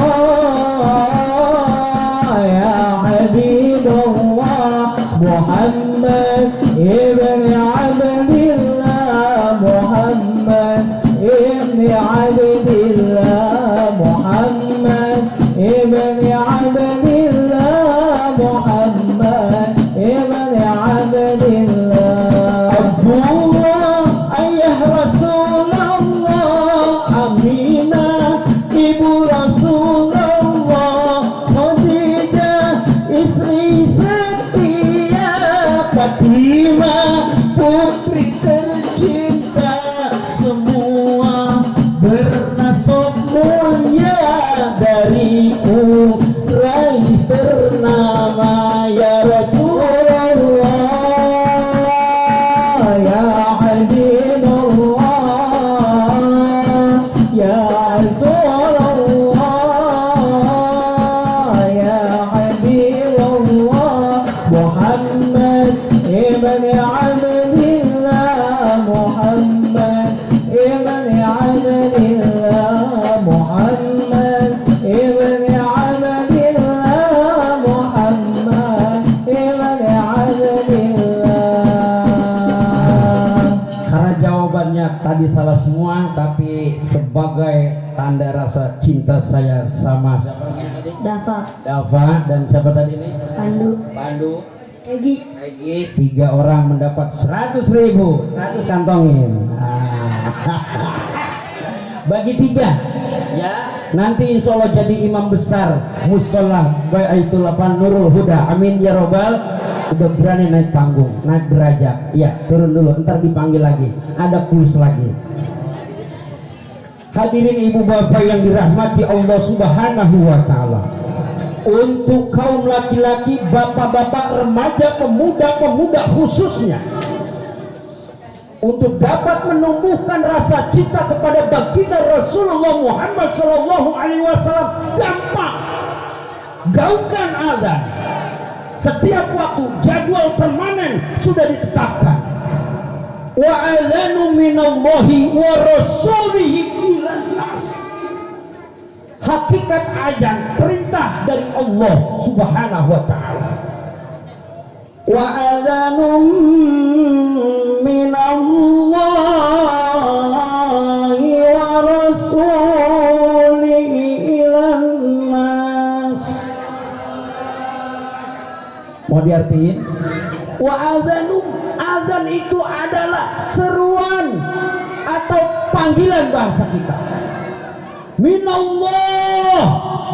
ya Habibullah, Muhammad ibni Abdillah, Muhammad ibni Abdillah, Muhammad ibni Abdillah, Muhammad ibni Abdillah. Abdullah ayah Rasulullah, Aminah ibu Rasulullah, Khadijah istri setia, Fatimah putri tercinta, semua bernasab mulia dariku rais ternama. Ya Rasulullah, ya Habibullah, ya Rasulullah, ya Habibullah, Muhammad ibni Abdillah, Muhammad ibni Abdillah, Muhammad ibni Abdillah, Muhammad ibni Abdillah. Karena jawabannya tadi salah semua, tapi sebagai tanda rasa cinta saya sama siapa tadi? Dava dan siapa tadi nih? Pandu. Egi. 3 orang mendapat 100.000, 100 kantongin. Bagi 3 ya, nanti insya Allah jadi imam besar musola Baitul Nurul Huda. Amin ya robbal. Udah berani naik panggung, naik derajat. Ya turun dulu, ntar dipanggil lagi, ada kuis lagi. Hadirin ibu bapak yang dirahmati Allah Subhanahu wa ta'ala, untuk kaum laki-laki, bapak-bapak, remaja, pemuda-pemuda khususnya, untuk dapat menumbuhkan rasa cinta kepada baginda Rasulullah Muhammad SAW, gampang. Gaungkan azan setiap waktu, jadwal permanen sudah ditetapkan. Wa adzanu minallahi wa rasulihi ilan nas. Hakikat azan perintah dari Allah Subhanahu wa ta'ala. Wa adzanum minallahi wa rasulihi ilan nas. Mau diartiin? Wa adzanum, azan itu adalah seruan atau panggilan bahasa kita. Minallah,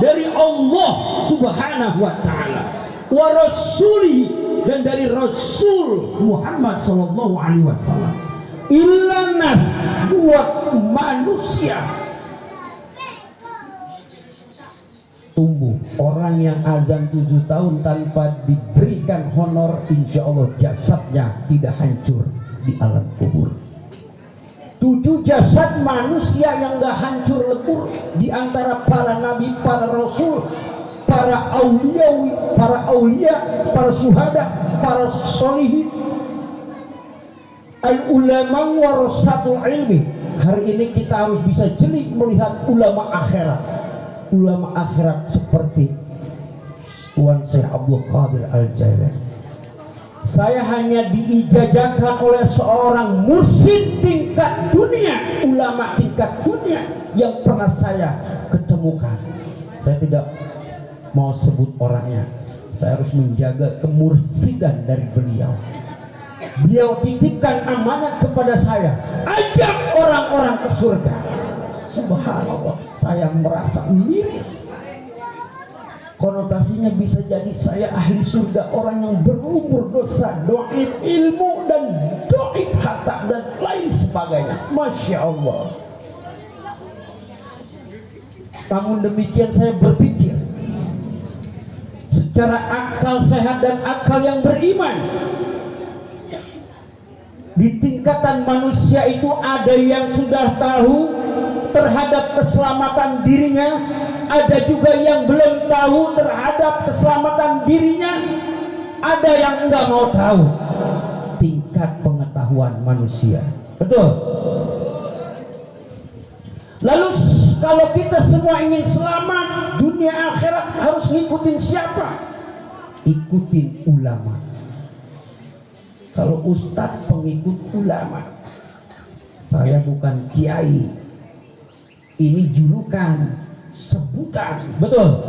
dari Allah Subhanahu wa taala, wa rasuli, dan dari Rasul Muhammad sallallahu alaihi wasallam. Illa nas, buat manusia tumbuh. Orang yang azan 7 tahun tanpa diberikan honor, insya Allah jasadnya tidak hancur di alam kubur. 7 jasad manusia yang gak hancur lebur, di antara para nabi, para rasul, para aulia, para syuhada, para solihin. Al ulama warasatul ilmi. Hari ini kita harus bisa jeli melihat ulama akhirat. Ulama akhirat seperti Tuan Syekh Abdul Qadir Al-Jailani. Saya hanya diijazahkan oleh seorang mursyid tingkat dunia, ulama tingkat dunia yang pernah saya ketemukan. Saya tidak mau sebut orangnya. Saya harus menjaga kemursidan dari beliau. Beliau titipkan amanat kepada saya, ajak orang-orang ke surga. Subhanallah, saya merasa miris. Konotasinya bisa jadi saya ahli surga, orang yang berumur dosa, doib ilmu, dan doib harta, dan lain sebagainya. Masya Allah. Namun demikian saya berpikir secara akal sehat dan akal yang beriman. Di tingkatan manusia itu ada yang sudah tahu terhadap keselamatan dirinya, ada juga yang belum tahu terhadap keselamatan dirinya, ada yang enggak mau tahu. Tingkat pengetahuan manusia, betul. Lalu kalau kita semua ingin selamat dunia akhirat, harus ngikutin siapa? Ikutin ulama. Kalau ustadz pengikut ulama. Saya bukan kiai, ini julukan, sebutan, betul.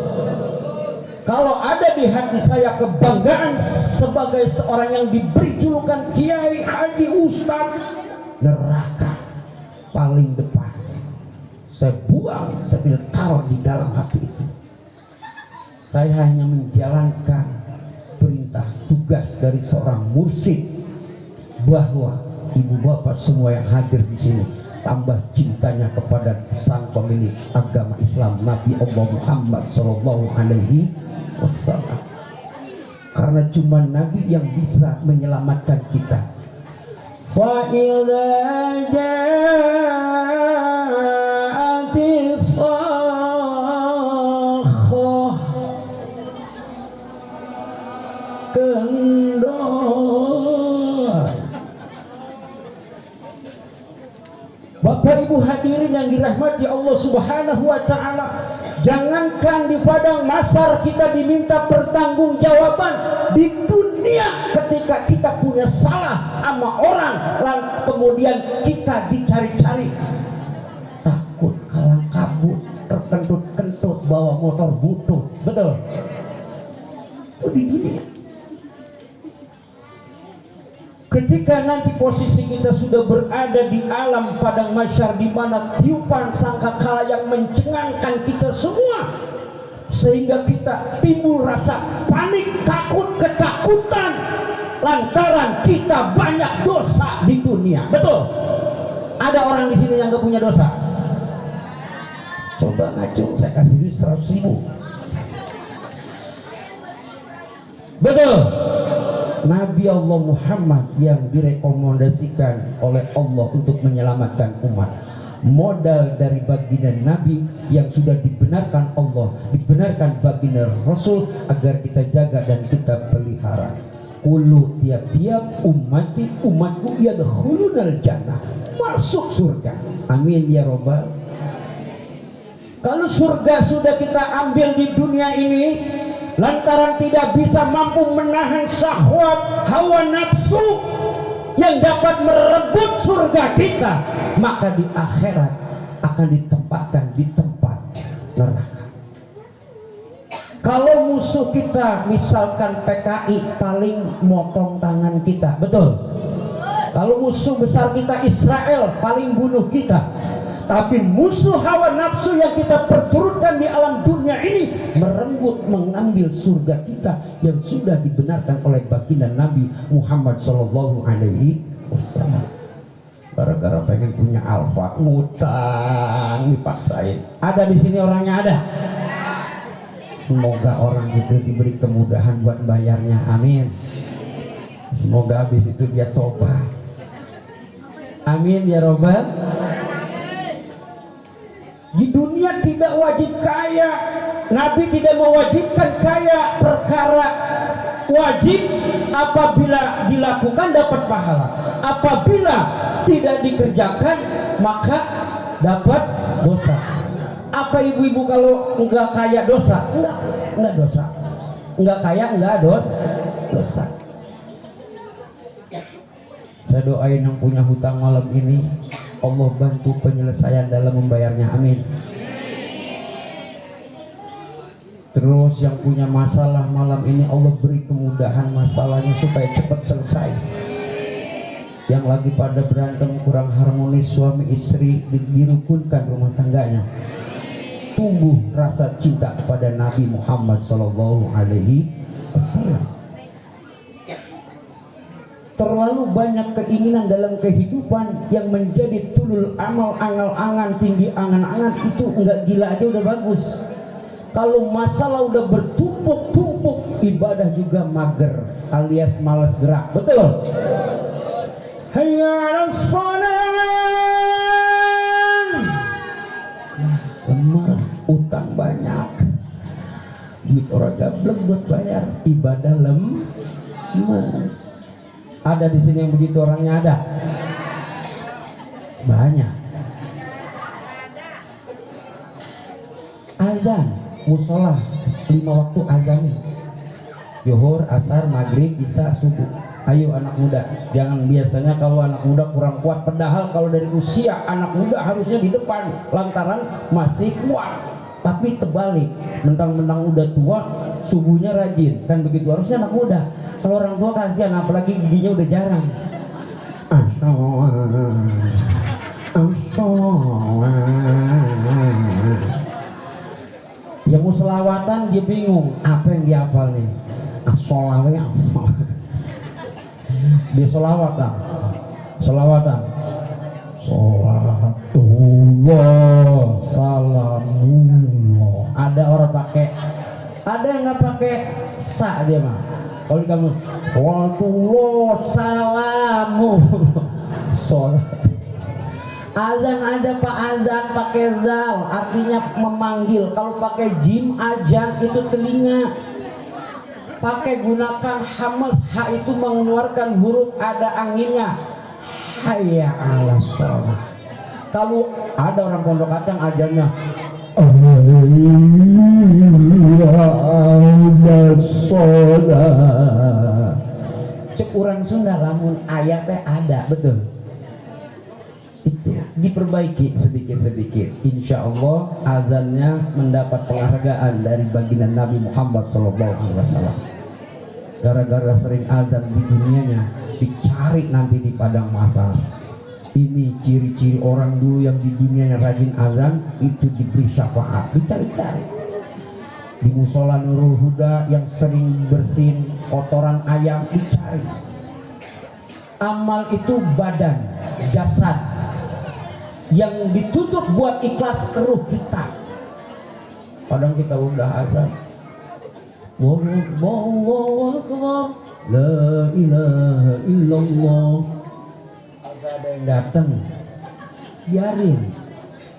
Kalau ada di hati saya kebanggaan sebagai seorang yang diberi julukan kiai, haji, ustadz, neraka paling depan saya buang, saya tidak taruh di dalam hati itu. Saya hanya menjalankan perintah tugas dari seorang mursyid, bahwa ibu bapak semua yang hadir di sini tambah cintanya kepada sang pemilik agama Islam, Nabi Allah Muhammad sallallahu alaihi wasallam. Karena cuma Nabi yang bisa menyelamatkan kita. Fa idza ja'atis sakhah Bapak Ibu hadirin yang dirahmati Allah Subhanahu wa taala, jangankan di padang mahsyar kita diminta pertanggungjawaban, di dunia ketika kita punya salah sama orang, kemudian kita dicari-cari, takut kalang kabut, terkentut-kentut, bawa motor butut, betul? Itu di dunia. Ketika nanti posisi kita sudah berada di alam padang mahsyar, di mana tiupan sangkakala yang mencengangkan kita semua, sehingga kita timbul rasa panik, takut, ketakutan lantaran kita banyak dosa di dunia. Betul? Ada orang di sini yang gak punya dosa? Coba ngacung, saya kasih duit 100.000. Betul? Nabi Allah Muhammad yang direkomendasikan oleh Allah untuk menyelamatkan umat, modal dari baginda Nabi yang sudah dibenarkan Allah, dibenarkan baginda Rasul, agar kita jaga dan kita pelihara. Ulu tiap-tiap umatku yadkhulunal jannah, masuk surga. Amin ya robbal. Kalau surga sudah kita ambil di dunia ini, lantaran tidak bisa mampu menahan syahwat hawa nafsu yang dapat merebut surga kita, maka di akhirat akan ditempatkan di tempat neraka. Kalau musuh kita misalkan PKI, paling motong tangan kita, betul? Kalau musuh besar kita Israel, paling bunuh kita. Tapi musuh hawa nafsu yang kita perturutkan di alam dunia ini merenggut mengambil surga kita yang sudah dibenarkan oleh baginda Nabi Muhammad Sallallahu Alaihi Wasallam. Gara-gara pengen punya alfa, ngutang dipaksain. Ada di sini orangnya ada. Semoga orang itu diberi kemudahan buat bayarnya, amin. Semoga habis itu dia tobat, amin ya robbal. Di dunia tidak wajib kaya. Nabi tidak mewajibkan kaya. Perkara wajib apabila dilakukan dapat pahala, apabila tidak dikerjakan maka dapat dosa. Apa ibu-ibu kalau enggak kaya dosa? Enggak dosa. Enggak kaya enggak dosa. Saya doain yang punya hutang malam ini, Allah bantu penyelesaian dalam membayarnya, amin. Terus yang punya masalah malam ini Allah beri kemudahan masalahnya supaya cepat selesai. Yang lagi pada berantem kurang harmonis suami istri, dirukunkan rumah tangganya. Tumbuh rasa cinta kepada Nabi Muhammad Sallallahu Alaihi Wasallam. Terlalu banyak keinginan dalam kehidupan yang menjadi tulul amal, angal-angan, tinggi angan-angan, itu enggak gila aja udah bagus. Kalau masalah udah bertumpuk-tumpuk, ibadah juga mager alias malas gerak, betul? Hayya 'alas shalah. Lemas, utang banyak, duit orang gablek buat bayar, ibadah lemas. Ada di sini yang begitu orangnya ada? Banyak. Azan, musola 5 waktu azan. Zuhur, asar, maghrib, isya, subuh. Ayo anak muda, jangan biasanya kalau anak muda kurang kuat. Padahal kalau dari usia anak muda harusnya di depan, lantaran masih kuat. Tapi terbalik, mentang-mentang udah tua, subuhnya rajin, kan begitu harusnya anak muda. Kalau orang tua kasihan, apalagi giginya udah jarang. Yang mau selawatan dia bingung, apa yang dia hafal nih? As-sholawat, dia selawatan. Salatullah salamullah. Ada orang pakai, ada yang nggak pakai sa dia mah. Kalau di kamu salatullah salamu sholat. Azan aja pak, azan pakai zal artinya memanggil. Kalau pakai jim ajan itu telinga. Pakai gunakan hamas, ha itu mengeluarkan huruf ada anginnya. Hayya 'alas shalah. Kalau ada orang pondok kacang ajannya cek urang Sunda lamun ayatnya ada, betul. Itu diperbaiki sedikit-sedikit. Insya Allah azannya mendapat penghargaan dari baginda Nabi Muhammad SAW. Gara-gara sering azan di dunianya, dicari nanti di padang mahsyar. Ini ciri-ciri orang dulu yang di dunianya rajin azan, itu diberi syafaat, dicari-cari. Di musola Nurul Huda yang sering bersin kotoran ayam, dicari. Amal itu badan, jasad, yang ditutup buat ikhlas keruh kita. Kadang kita udah azan, Allahu Akbar, la ilaha illallah, agak ada yang datang, biarin.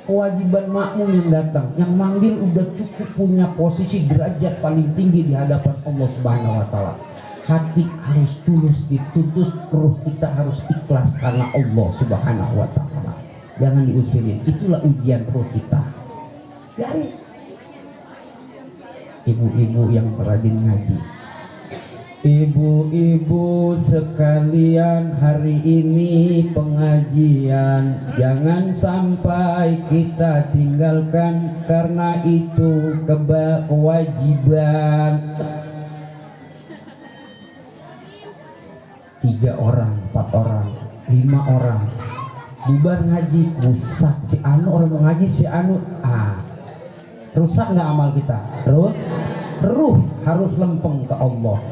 Kewajiban makmum yang datang, yang manggil udah cukup punya posisi derajat paling tinggi di hadapan Allah Subhanahu wa Ta'ala. Hati harus tulus ditutus, ruh kita harus ikhlas karena Allah Subhanahu wa Ta'ala. Jangan diusilin, itulah ujian roh kita. Biarin. Ibu-ibu yang rajin ngaji, ibu-ibu sekalian, hari ini pengajian jangan sampai kita tinggalkan, karena itu kewajiban. 3 orang, 4 orang, 5 orang bubar ngaji, rusak si anu orang mau ngaji si anu, rusak nggak amal kita? Ruh harus lempeng ke Allah.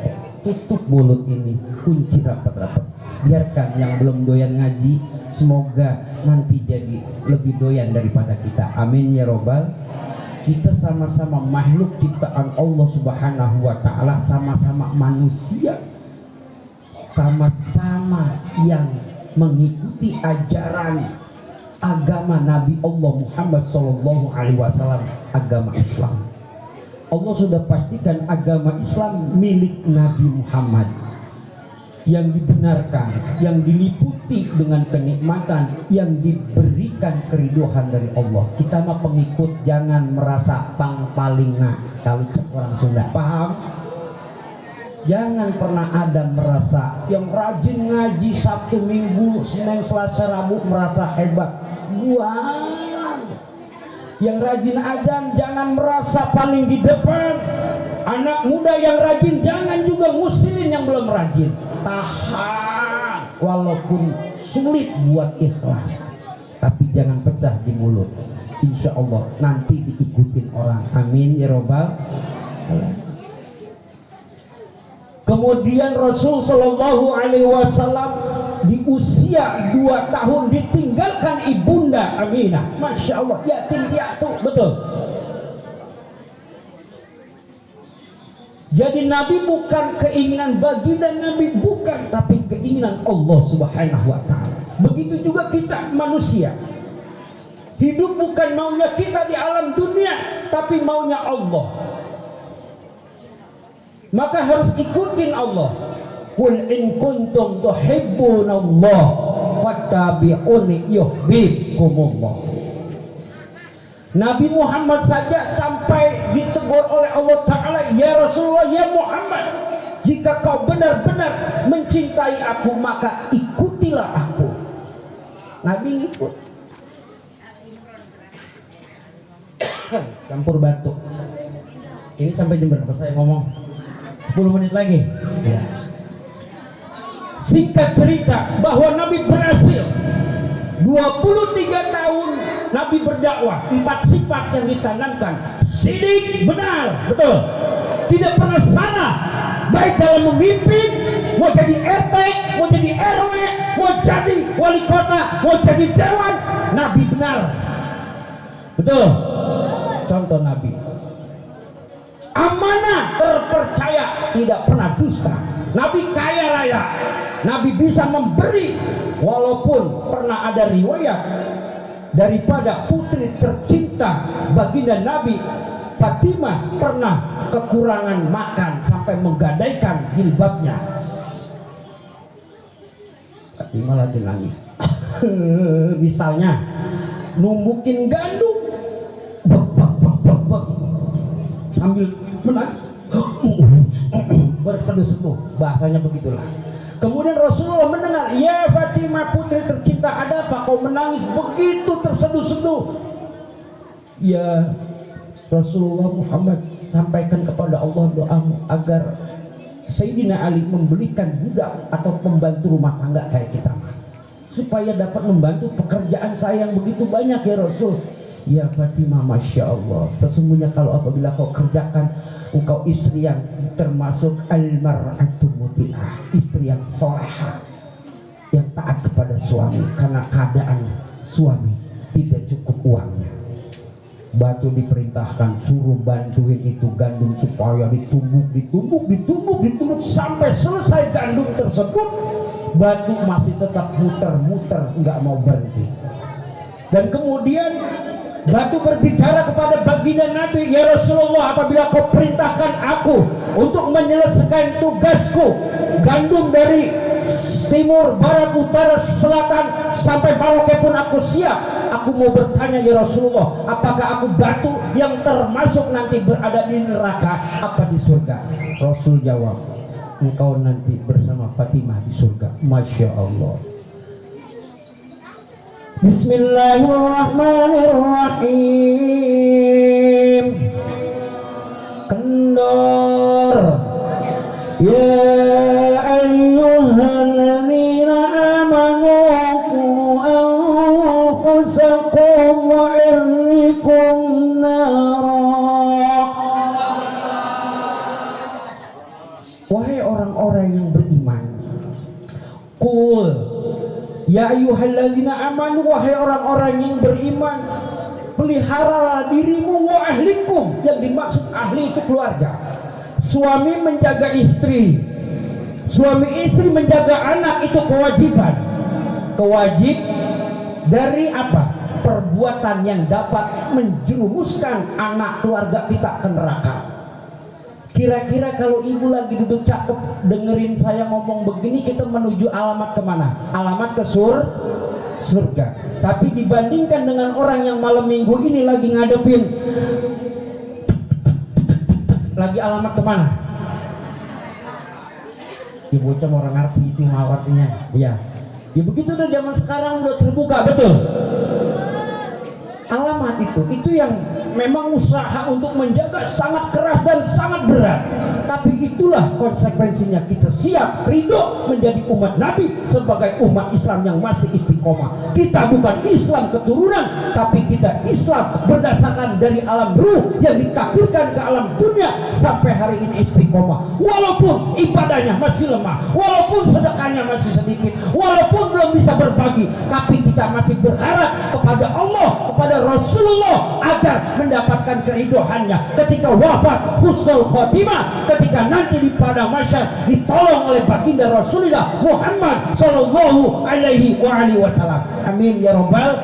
Tutup mulut ini, kunci rapat-rapat. Biarkan yang belum doyan ngaji, semoga nanti jadi lebih doyan daripada kita. Amin ya robbal. Kita sama-sama makhluk ciptaan Allah Subhanahu wa Ta'ala, sama-sama manusia, sama-sama yang mengikuti ajaran agama Nabi Allah Muhammad Sallallahu Alaihi Wasallam, agama Islam. Allah sudah pastikan agama Islam milik Nabi Muhammad, yang dibenarkan, yang diliputi dengan kenikmatan, yang diberikan keriduan dari Allah. Kita mah pengikut, jangan merasa paling kalau cek orang Sunda, paham? Jangan pernah ada merasa yang rajin ngaji Sabtu Minggu Senin Selasa Rabu merasa hebat. Yang rajin azan jangan merasa paling di depan. Anak muda yang rajin jangan juga muslimin yang belum rajin. Tahan walaupun sulit buat ikhlas, tapi jangan pecah di mulut. Insya Allah nanti diikutin orang. Amin ya robbal alamin. Kemudian Rasul Shallallahu Alaihi Wasallam di usia 2 tahun ditinggalkan ibunda Aminah. Masya Allah, yatim piatu, betul. Jadi Nabi bukan keinginan baginda Nabi, bukan, tapi keinginan Allah Subhanahu wa Ta'ala. Begitu juga kita manusia. Hidup bukan maunya kita di alam dunia, tapi maunya Allah. Maka harus ikutin Allah. Qul in kuntum tuhibbunallah fattabi'uni yuhibbukumullah. Nabi Muhammad saja sampai ditegur oleh Allah Ta'ala, ya Rasulullah, ya Muhammad, jika kau benar-benar mencintai aku maka ikutilah aku. Nabi ikut. Campur batuk. Ini sampai jam berapa saya ngomong? 10 menit lagi ya. Singkat cerita bahwa Nabi berhasil 23 tahun Nabi berdakwah. 4 sifat yang ditanamkan: sidik, benar, betul, tidak pernah salah, baik dalam memimpin, mau jadi RT, mau jadi RW, mau jadi wali kota, mau jadi dewan, Nabi benar, betul. Contoh Nabi amanah, terpercaya, tidak pernah dusta. Nabi kaya raya, Nabi bisa memberi. Walaupun pernah ada riwayat daripada putri tercinta baginda Nabi, Fatimah, pernah kekurangan makan sampai menggadaikan jilbabnya. Fatimah lagi nangis. Misalnya numbukin gandum, sambil menangis, berseduh-seduh, bahasanya begitulah. Kemudian Rasulullah mendengar, ya Fatimah putri tercinta, ada apa kau menangis begitu terseduh-seduh? Ya Rasulullah Muhammad, sampaikan kepada Allah doamu agar Sayyidina Ali membelikan budak atau pembantu rumah tangga kayak kita, supaya dapat membantu pekerjaan saya yang begitu banyak ya Rasul. Ya Fatimah, Masya Allah, sesungguhnya kalau apabila kau kerjakan, engkau istri yang termasuk al-mar'atu muti'ah, istri yang solehah, yang taat kepada suami, karena keadaan suami tidak cukup uangnya. Batu diperintahkan suruh bantuin itu gandum supaya ditumbuk sampai selesai gandum tersebut, batu masih tetap muter-muter, nggak mau berhenti. Dan kemudian batu berbicara kepada baginda Nabi, ya Rasulullah, apabila kau perintahkan aku untuk menyelesaikan tugasku, gandum dari timur, barat, utara, selatan sampai Merauke pun aku siap. Aku mau bertanya ya Rasulullah, apakah aku batu yang termasuk nanti berada di neraka apa di surga? Rasul jawab, engkau nanti bersama Fatimah di surga. Masya Allah. Bismillahirrahmanirrahim. Kendor. Ya ayyuhalladzina amanu qu Qul ya ayyuhalladzina amanu, wahai orang-orang yang beriman, peliharalah dirimu wa ahlikum. Yang dimaksud ahli itu keluarga. Suami menjaga istri, suami istri menjaga anak, itu kewajiban. Kewajib dari apa? Perbuatan yang dapat menjerumuskan anak keluarga kita ke neraka. Kira-kira kalau ibu lagi duduk cakep dengerin saya ngomong begini, kita menuju alamat kemana? Alamat ke surga. Tapi dibandingkan dengan orang yang malam minggu ini lagi ngadepin, lagi alamat kemana? Ibu bocah orang ngerti itu artinya. Ya begitu udah zaman sekarang udah terbuka, betul. Alamat itu yang memang usaha untuk menjaga sangat keras dan sangat berat. Tapi itulah konsekuensinya, kita siap ridho menjadi umat Nabi sebagai umat Islam yang masih istiqomah. Kita bukan Islam keturunan, tapi kita Islam berdasarkan dari alam ruh yang ditakdirkan ke alam dunia. Sampai hari ini istiqomah, walaupun ibadahnya masih lemah, walaupun sedekahnya masih sedikit, walaupun belum bisa berbagi, tapi kita masih berharap kepada Allah, kepada Rasulullah agar mendapatkan keridoannya ketika wafat husnul khotimah, ketika nanti di padang mahsyar ditolong oleh baginda Rasulullah Muhammad sallallahu alaihi wasallam. Amin ya rabbal.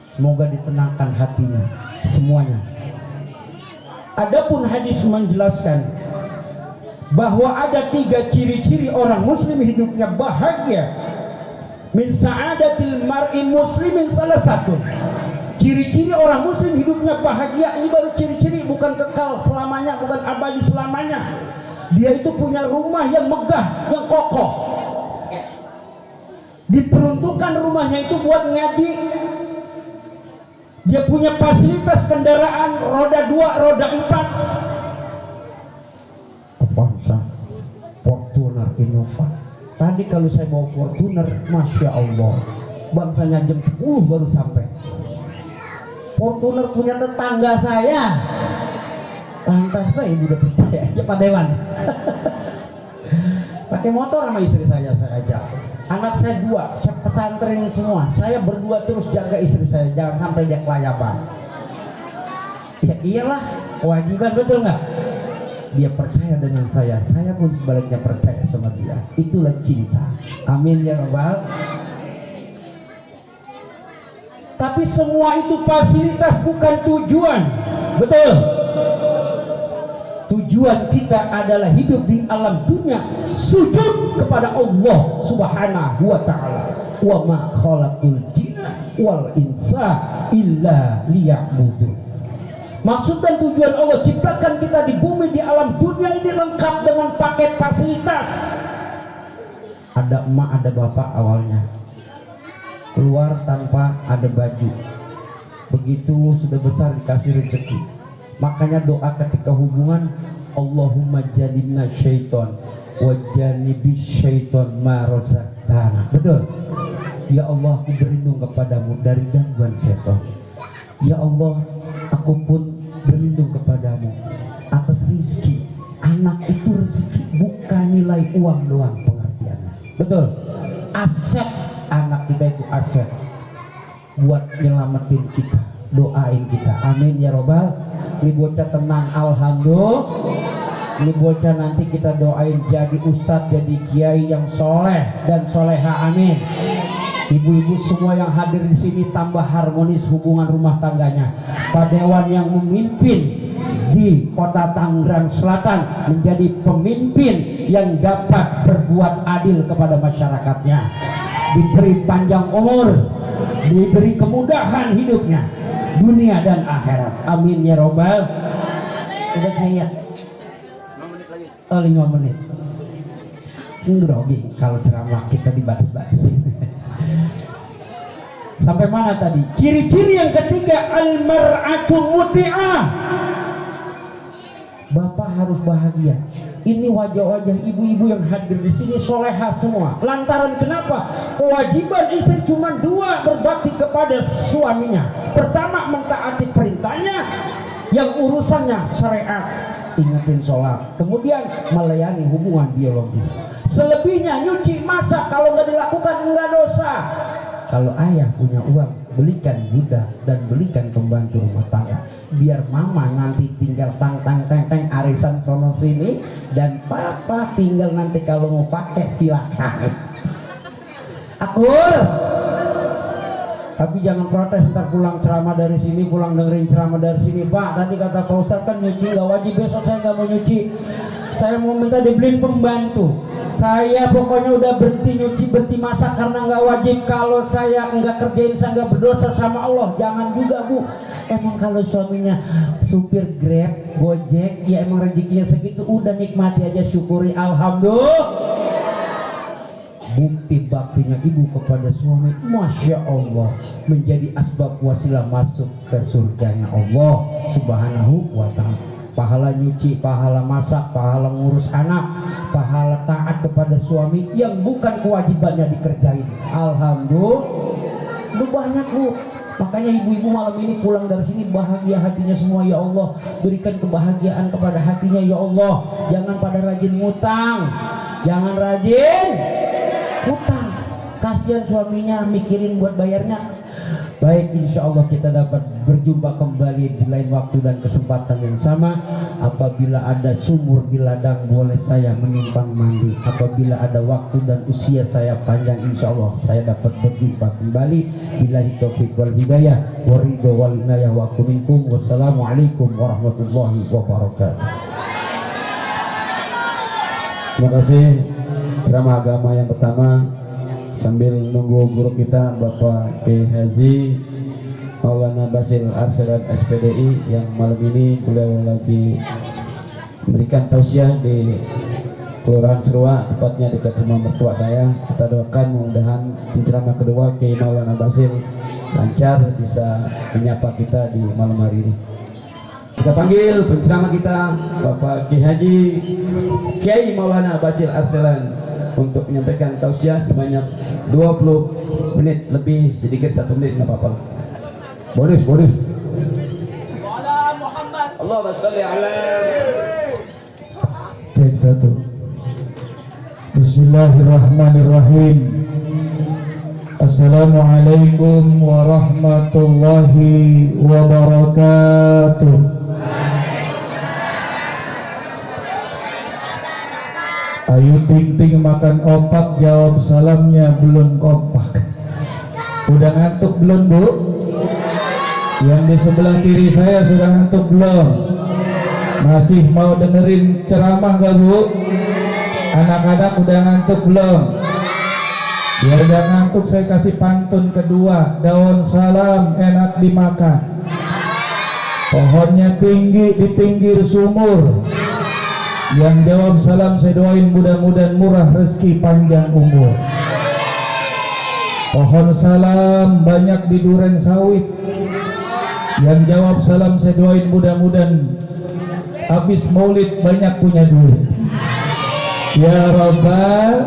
Semoga ditenangkan hatinya semuanya. Adapun hadis menjelaskan bahwa ada 3 ciri-ciri orang muslim hidupnya bahagia. Min sa'adatil mar'i muslimin, salah satu ciri-ciri orang muslim hidupnya bahagia. Ini baru ciri-ciri, bukan kekal selamanya, bukan abadi selamanya. Dia itu punya rumah yang megah, yang kokoh, diperuntukkan rumahnya itu buat ngaji. Dia punya fasilitas kendaraan roda 2, roda 4. Avanza, Fortuner, Innova. Tadi kalau saya bawa Fortuner, Masya Allah, bangsanya jam 10 baru sampai. Fortuner punya tetangga saya. Lantas Pak, ibu udah percaya aja Pak Dewan. Pakai motor sama istri saya ajak. Anak saya 2, saya pesantren semua. Saya berdua terus jaga istri saya, jangan sampai dia kelayapan. Ya iyalah, kewajiban, betul nggak? Dia percaya dengan saya pun sebaliknya percaya sama dia. Itulah cinta. Amin ya rabbal. Tapi semua itu fasilitas, bukan tujuan. Betul. Tujuan kita adalah hidup di alam dunia, sujud kepada Allah Subhanahu wa taala. Wa ma khalaqul jinna wal insa illa liya'budun. Maksud dan tujuan Allah ciptakan kita di bumi, di alam dunia ini lengkap dengan paket fasilitas. Ada emak, ada bapak awalnya. Keluar tanpa ada baju. Begitu sudah besar dikasih rezeki. Makanya doa ketika hubungan, Allahumma jannibna syaiton wa jannibis syaiton ma razaqtana. Betul. Ya Allah, aku berlindung kepadamu dari gangguan syaitan. Ya Allah, aku pun berlindung kepadamu atas rizki. Anak itu rezeki, bukan nilai uang doang pengertiannya. Betul. Aset, anak kita itu aset buat nyelamatin kita. Doain kita, amin ya robbal. Ini bocah tenang, alhamdulillah. Ini bocah nanti kita doain jadi ustadz, jadi kiai yang soleh dan soleha, amin. Ibu-ibu semua yang hadir di sini tambah harmonis hubungan rumah tangganya. Pak Dewan yang memimpin di kota Tangerang Selatan menjadi pemimpin yang dapat berbuat adil kepada masyarakatnya. Diberi panjang umur, diberi kemudahan hidupnya, dunia dan akhirat. Amin ya robbal. Udah kayak 5 menit. Grogi kalau ceramah kita dibatas-batasin. Sampai mana tadi? Ciri-ciri yang ketiga, al-mar'atu muti'ah. Bapak harus bahagia. Ini wajah-wajah ibu-ibu yang hadir di sini soleha semua. Lantaran kenapa? Kewajiban istri cuma 2, berbakti kepada suaminya. Pertama, mentaati perintahnya, yang urusannya syariat, ingetin sholat. Kemudian melayani hubungan biologis. Selebihnya nyuci, masak, kalau nggak dilakukan nggak dosa. Kalau ayah punya uang, belikan budak dan belikan pembantu rumah tangga. Biar mama nanti tinggal tang arisan sono sini, dan papa tinggal nanti kalau mau pakai silakan. Akur. Tapi jangan protes ntar pulang ceramah dari sini, pulang dengerin ceramah dari sini. Pak, tadi kata Pak Ustadz kan nyuci nggak wajib, besok saya nggak mau nyuci. Saya mau minta dibeliin pembantu. Saya pokoknya udah berhenti nyuci, berhenti masak karena nggak wajib. Kalau saya nggak kerjain, saya nggak berdosa sama Allah. Jangan juga Bu. Emang kalau suaminya supir Grab, Gojek, ya emang rezekinya segitu. Udah nikmati aja, syukuri, alhamdulillah. Bukti baktinya ibu kepada suami, masya Allah, menjadi asbab wasilah masuk ke surganya Allah Subhanahu wa ta'ala. Pahala nyuci, pahala masak, pahala ngurus anak, pahala taat kepada suami yang bukan kewajibannya dikerjain. Alhamdulillah, lu banyak Bu. Makanya ibu-ibu malam ini pulang dari sini bahagia hatinya semua. Ya Allah, berikan kebahagiaan kepada hatinya ya Allah. Jangan pada rajin ngutang, jangan rajin hutang, kasihan suaminya mikirin buat bayarnya. Baik, insya Allah kita dapat berjumpa kembali di lain waktu dan kesempatan yang sama. Apabila ada sumur di ladang, boleh saya menimpang mandi. Apabila ada waktu dan usia saya panjang, insya Allah saya dapat berjumpa kembali. Billahi taufiq wal hidayah, waridho wal inayah wa minkum. Wassalamualaikum warahmatullahi wabarakatuh. Terima kasih ceramah agama yang pertama. Sambil nunggu guru kita Bapak Kiai Haji Maulana Basil Arsyad SPDI yang malam ini beliau lagi memberikan tausiah di Kelurahan Serua, tepatnya dekat rumah mertua saya. Kita doakan mudah-mudahan penceramah kedua Kiai Maulana Basil lancar, bisa menyapa kita di malam hari ini. Kita panggil penceramah kita Bapak Kiai Haji Kiai Maulana Basil Arsyad untuk menyampaikan tausiah sebanyak 20 menit, lebih sedikit 1 menit nggak apa-apa. Bonus. Allahumma sholli ala. Take 1. Bismillahirrahmanirrahim. Assalamualaikum warahmatullahi wabarakatuh. Ayu ting-ting makan opak, jawab salamnya belum kompak. Udah ngantuk belum Bu? Yang di sebelah kiri saya sudah ngantuk belum? Masih mau dengerin ceramah gak Bu? Anak-anak udah ngantuk belum? Biar gak ngantuk saya kasih pantun kedua. Daun salam enak dimakan, pohonnya tinggi di pinggir sumur. Yang jawab salam saya doain mudah-mudahan murah rezeki panjang umur. Pohon salam banyak di duren sawit. Yang jawab salam saya doain mudah-mudahan habis maulid banyak punya duit. Ya Rabbal.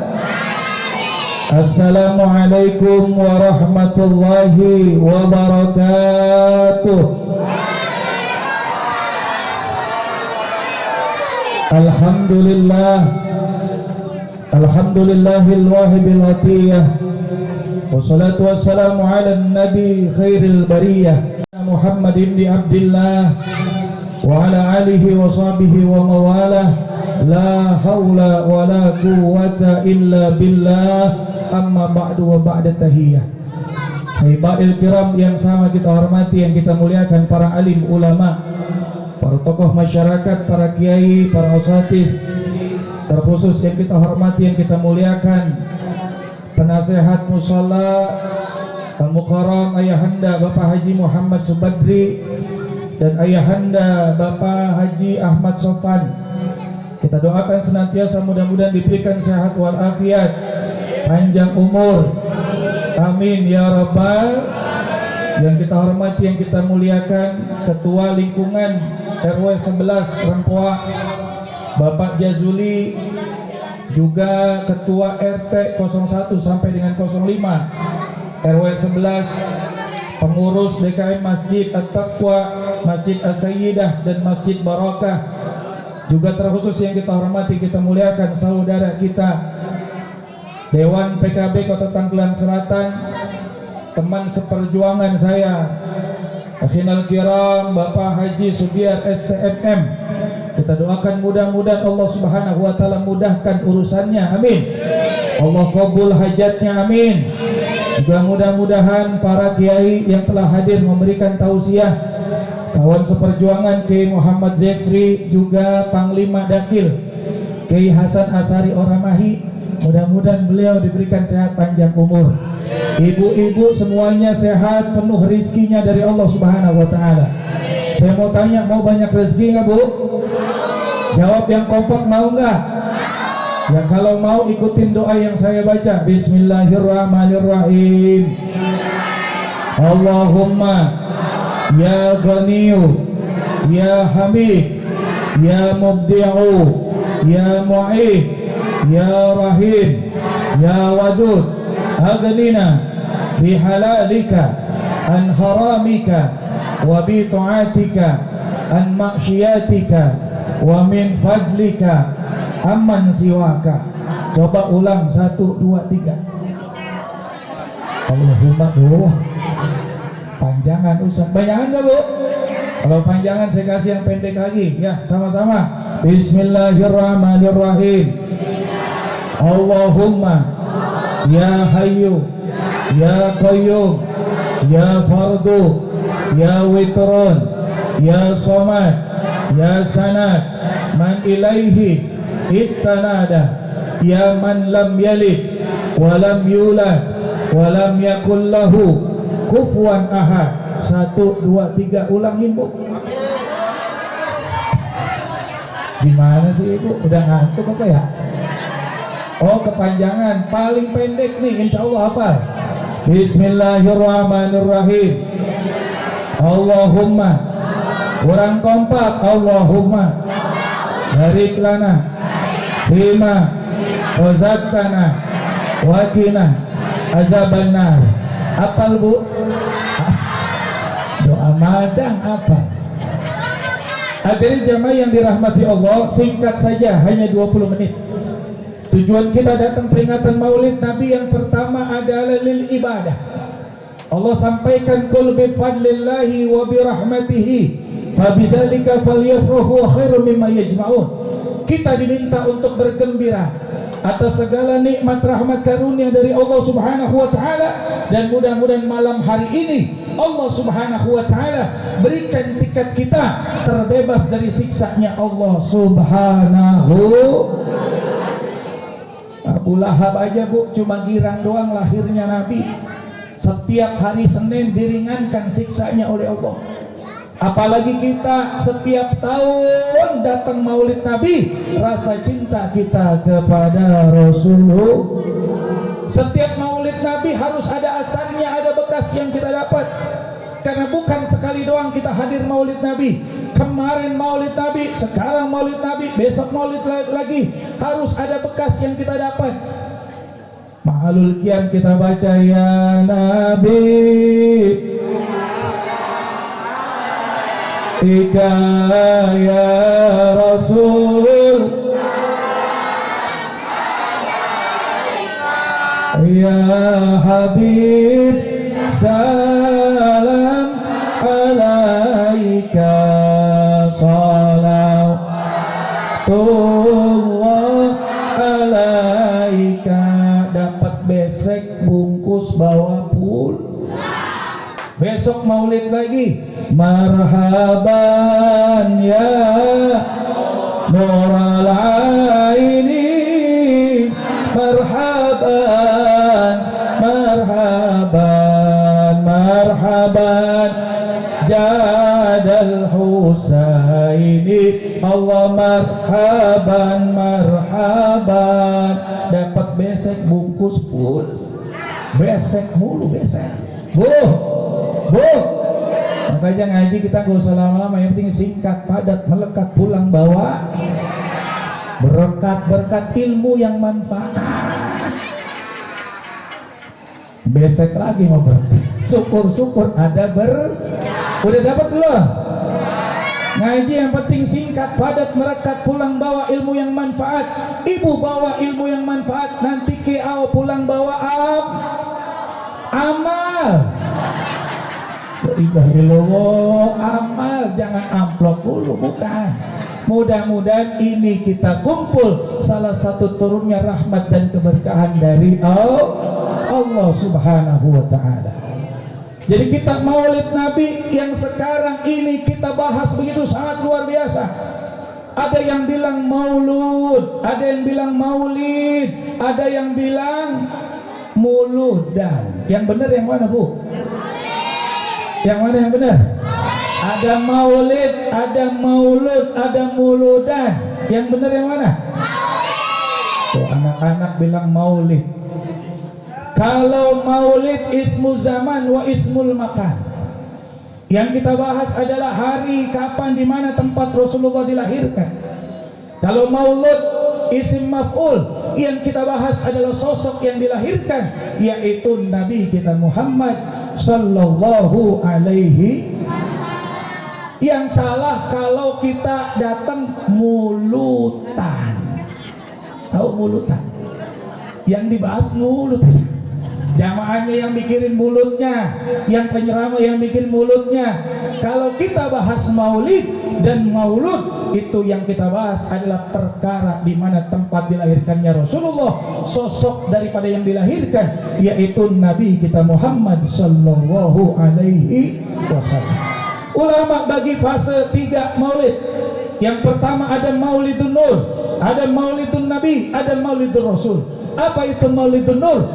Assalamualaikum warahmatullahi wabarakatuh. Alhamdulillahil wahibil atiyah, wassalatu wassalamu ala nabi khairil bariyah Muhammad ibn Abdillah wa ala alihi wa sahbihi wa mawalah. La hawla wa la quwwata illa billah. Amma ba'du wa ba'da tahiyah. Haibail kiram yang sama kita hormati, yang kita muliakan, para alim ulama, para tokoh masyarakat, para kiai, para usatid, terkhusus yang kita hormati, yang kita muliakan, penasehat musalla al-mukarram ayahanda Bapak Haji Muhammad Subadri dan ayahanda Bapak Haji Ahmad Sofan. Kita doakan senantiasa mudah-mudahan diberikan sehat walafiat, panjang umur, amin ya rabbal. Yang kita hormati, yang kita muliakan, Ketua Lingkungan RW 11 Rempoa Bapak Jazuli, juga Ketua RT 01 sampai dengan 05 RW 11, pengurus DKM Masjid At-Taqwa, Masjid As-Sayyidah dan Masjid Barakah. Juga terkhusus yang kita hormati, kita muliakan saudara kita Dewan PKB Kota Tanggerang Selatan, teman seperjuangan saya, Akhinal Kiram Bapak Haji Sugiar STMM. Kita doakan mudah-mudahan Allah Subhanahu wa taala mudahkan urusannya, amin. Allah kabul hajatnya, amin. Juga mudah-mudahan para kiai yang telah hadir memberikan tausiah, kawan seperjuangan Kiai Muhammad Zefri, juga Panglima Dakil Kiai Hasan Asari Oramahi, mudah-mudahan beliau diberikan sehat panjang umur. Ibu-ibu semuanya sehat, penuh rizkinya dari Allah Subhanahu wa taala. Saya mau tanya, mau banyak rezeki nggak Bu? Jawab yang kompak, mau nggak? Ya kalau mau ikutin doa yang saya baca. Bismillahirrahmanirrahim. Allahumma ya Ghaniyu ya Hamid ya Mubdi'u ya Mu'id ya Rahim ya Wadud, aghnina bihalalika an haramika wa bi ta'atika an maksiatika wa min fadlika amman siwaka. Coba ulang 1, 2, 3. Allahumma doa. Panjangan Ustaz. Panjangan enggak Bu? Kalau panjangan saya kasih yang pendek lagi. Ya, sama-sama. Bismillahirrahmanirrahim. Allahumma ya Hayyu ya Qayyum ya Fardu ya Witrun ya Somad ya Sanad man ilaihi istanada ya man lam yalid wa lam yulad wa lam yakul lahu kufuwan ahad. 1, 2, 3 ulangin Bu. Gimana sih Ibu? Udah ngantuk apa ya? Oh, kepanjangan. Paling pendek nih, insya Allah apa? Bismillahirrahmanirrahim. Allahumma, kurang kompak. Allahumma barik lana bima razaqtana wa qina azabannar. Apal Bu? Doa madang apa? Hadirin jamaah yang dirahmati Allah, singkat saja, hanya 20 menit. Tujuan kita datang peringatan Maulid Nabi yang pertama adalah lil ibadah. Allah sampaikan qul bi fadlillahi wa bi rahmatihi fa bidzalika falyafrahu khairum mimma yajma'un. Kita diminta untuk bergembira atas segala nikmat rahmat karunia dari Allah Subhanahu wa taala, dan mudah-mudahan malam hari ini Allah Subhanahu wa taala berikan tiket kita terbebas dari siksanya Allah Subhanahu. Abu Lahab aja Bu, cuma girang doang lahirnya Nabi. Setiap hari Senin diringankan siksanya oleh Allah. Apalagi kita setiap tahun datang Maulid Nabi, rasa cinta kita kepada Rasulullah. Setiap Maulid Nabi harus ada asarnya, ada bekas yang kita dapat. Karena bukan sekali doang kita hadir Maulid Nabi. Kemarin Maulid Nabi, sekarang Maulid Nabi, besok Maulid lagi. Harus ada bekas yang kita dapat. Mahalul Qiyam kita baca ya Nabi Ika ya Rasul ya Habib salam alaika salawatullah alaika. Dapat besek bungkus bawa pul. Besok Maulid lagi. Marhaban ya Nurul Aini, marhaban, marhaban, marhaban Jadal Husaini. Allah marhaban, marhaban. Dapat besek bungkus pul. Besek mulu, besek. Bu, makanya ngaji kita gak usah lama-lama, yang penting singkat, padat, melekat, pulang bawa berkat ilmu yang manfaat. Besek lagi mau berarti syukur ada udah dapat belum? Ngaji yang penting singkat, padat, merekat, pulang bawa ilmu yang manfaat. Ibu bawa ilmu yang manfaat, nanti kiau pulang bawa amal. Amal, jangan amplop dulu, bukan. Mudah-mudahan ini kita kumpul salah satu turunnya rahmat dan keberkahan dari Allah Subhanahu wa ta'ala. Jadi kita maulid Nabi yang sekarang ini kita bahas begitu sangat luar biasa. Ada yang bilang maulud, ada yang bilang maulid, ada yang bilang muludan. Yang benar yang mana, Bu? Yang mana yang benar? Ada maulid, ada maulud, ada muludan. Yang benar yang mana? Tuh, anak-anak bilang maulid. Kalau maulid ismu zaman wa ismul makan. Yang kita bahas adalah hari, kapan, di mana tempat Rasulullah dilahirkan. Kalau maulud isim maf'ul, yang kita bahas adalah sosok yang dilahirkan, yaitu Nabi kita Muhammad sallallahu alaihi. Yang salah kalau kita datang mulutan. Tahu mulutan? Yang dibahas mulut. Jamaahnya yang mikirin mulutnya, yang penyeramah yang bikin mulutnya. Kalau kita bahas maulid dan maulud, itu yang kita bahas adalah perkara di mana tempat dilahirkannya Rasulullah, sosok daripada yang dilahirkan, yaitu Nabi kita Muhammad sallallahu alaihi wasallam. Ulama bagi fase 3 maulid. Yang pertama ada maulidun nur, ada maulidun nabi, ada maulidun rasul. Apa itu maulidun nur?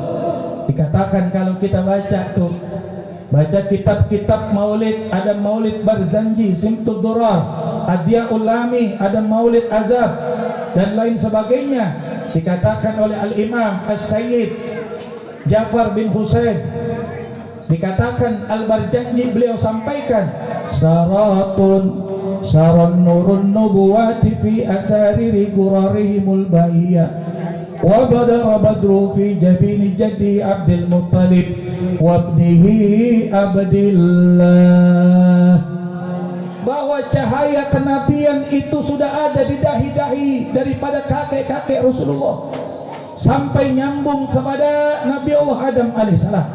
Dikatakan kalau kita baca kitab-kitab maulid, ada maulid Barzanji, Simtud Durar, Adyaul Lami, ada maulid Azab dan lain sebagainya. Dikatakan oleh Al-Imam As-Sayyid Ja'far bin Husain, dikatakan Al-Barzanji, beliau sampaikan saron nurun nubuwati fi asariri qurarihimul bahiyya wa badara badru fi jabini jaddi Abdul Muttalib wa ibnihi Abdillah, bahwa cahaya kenabian itu sudah ada di dahi-dahi daripada kakek-kakek Rasulullah sampai nyambung kepada Nabi Allah Adam alaihissalam.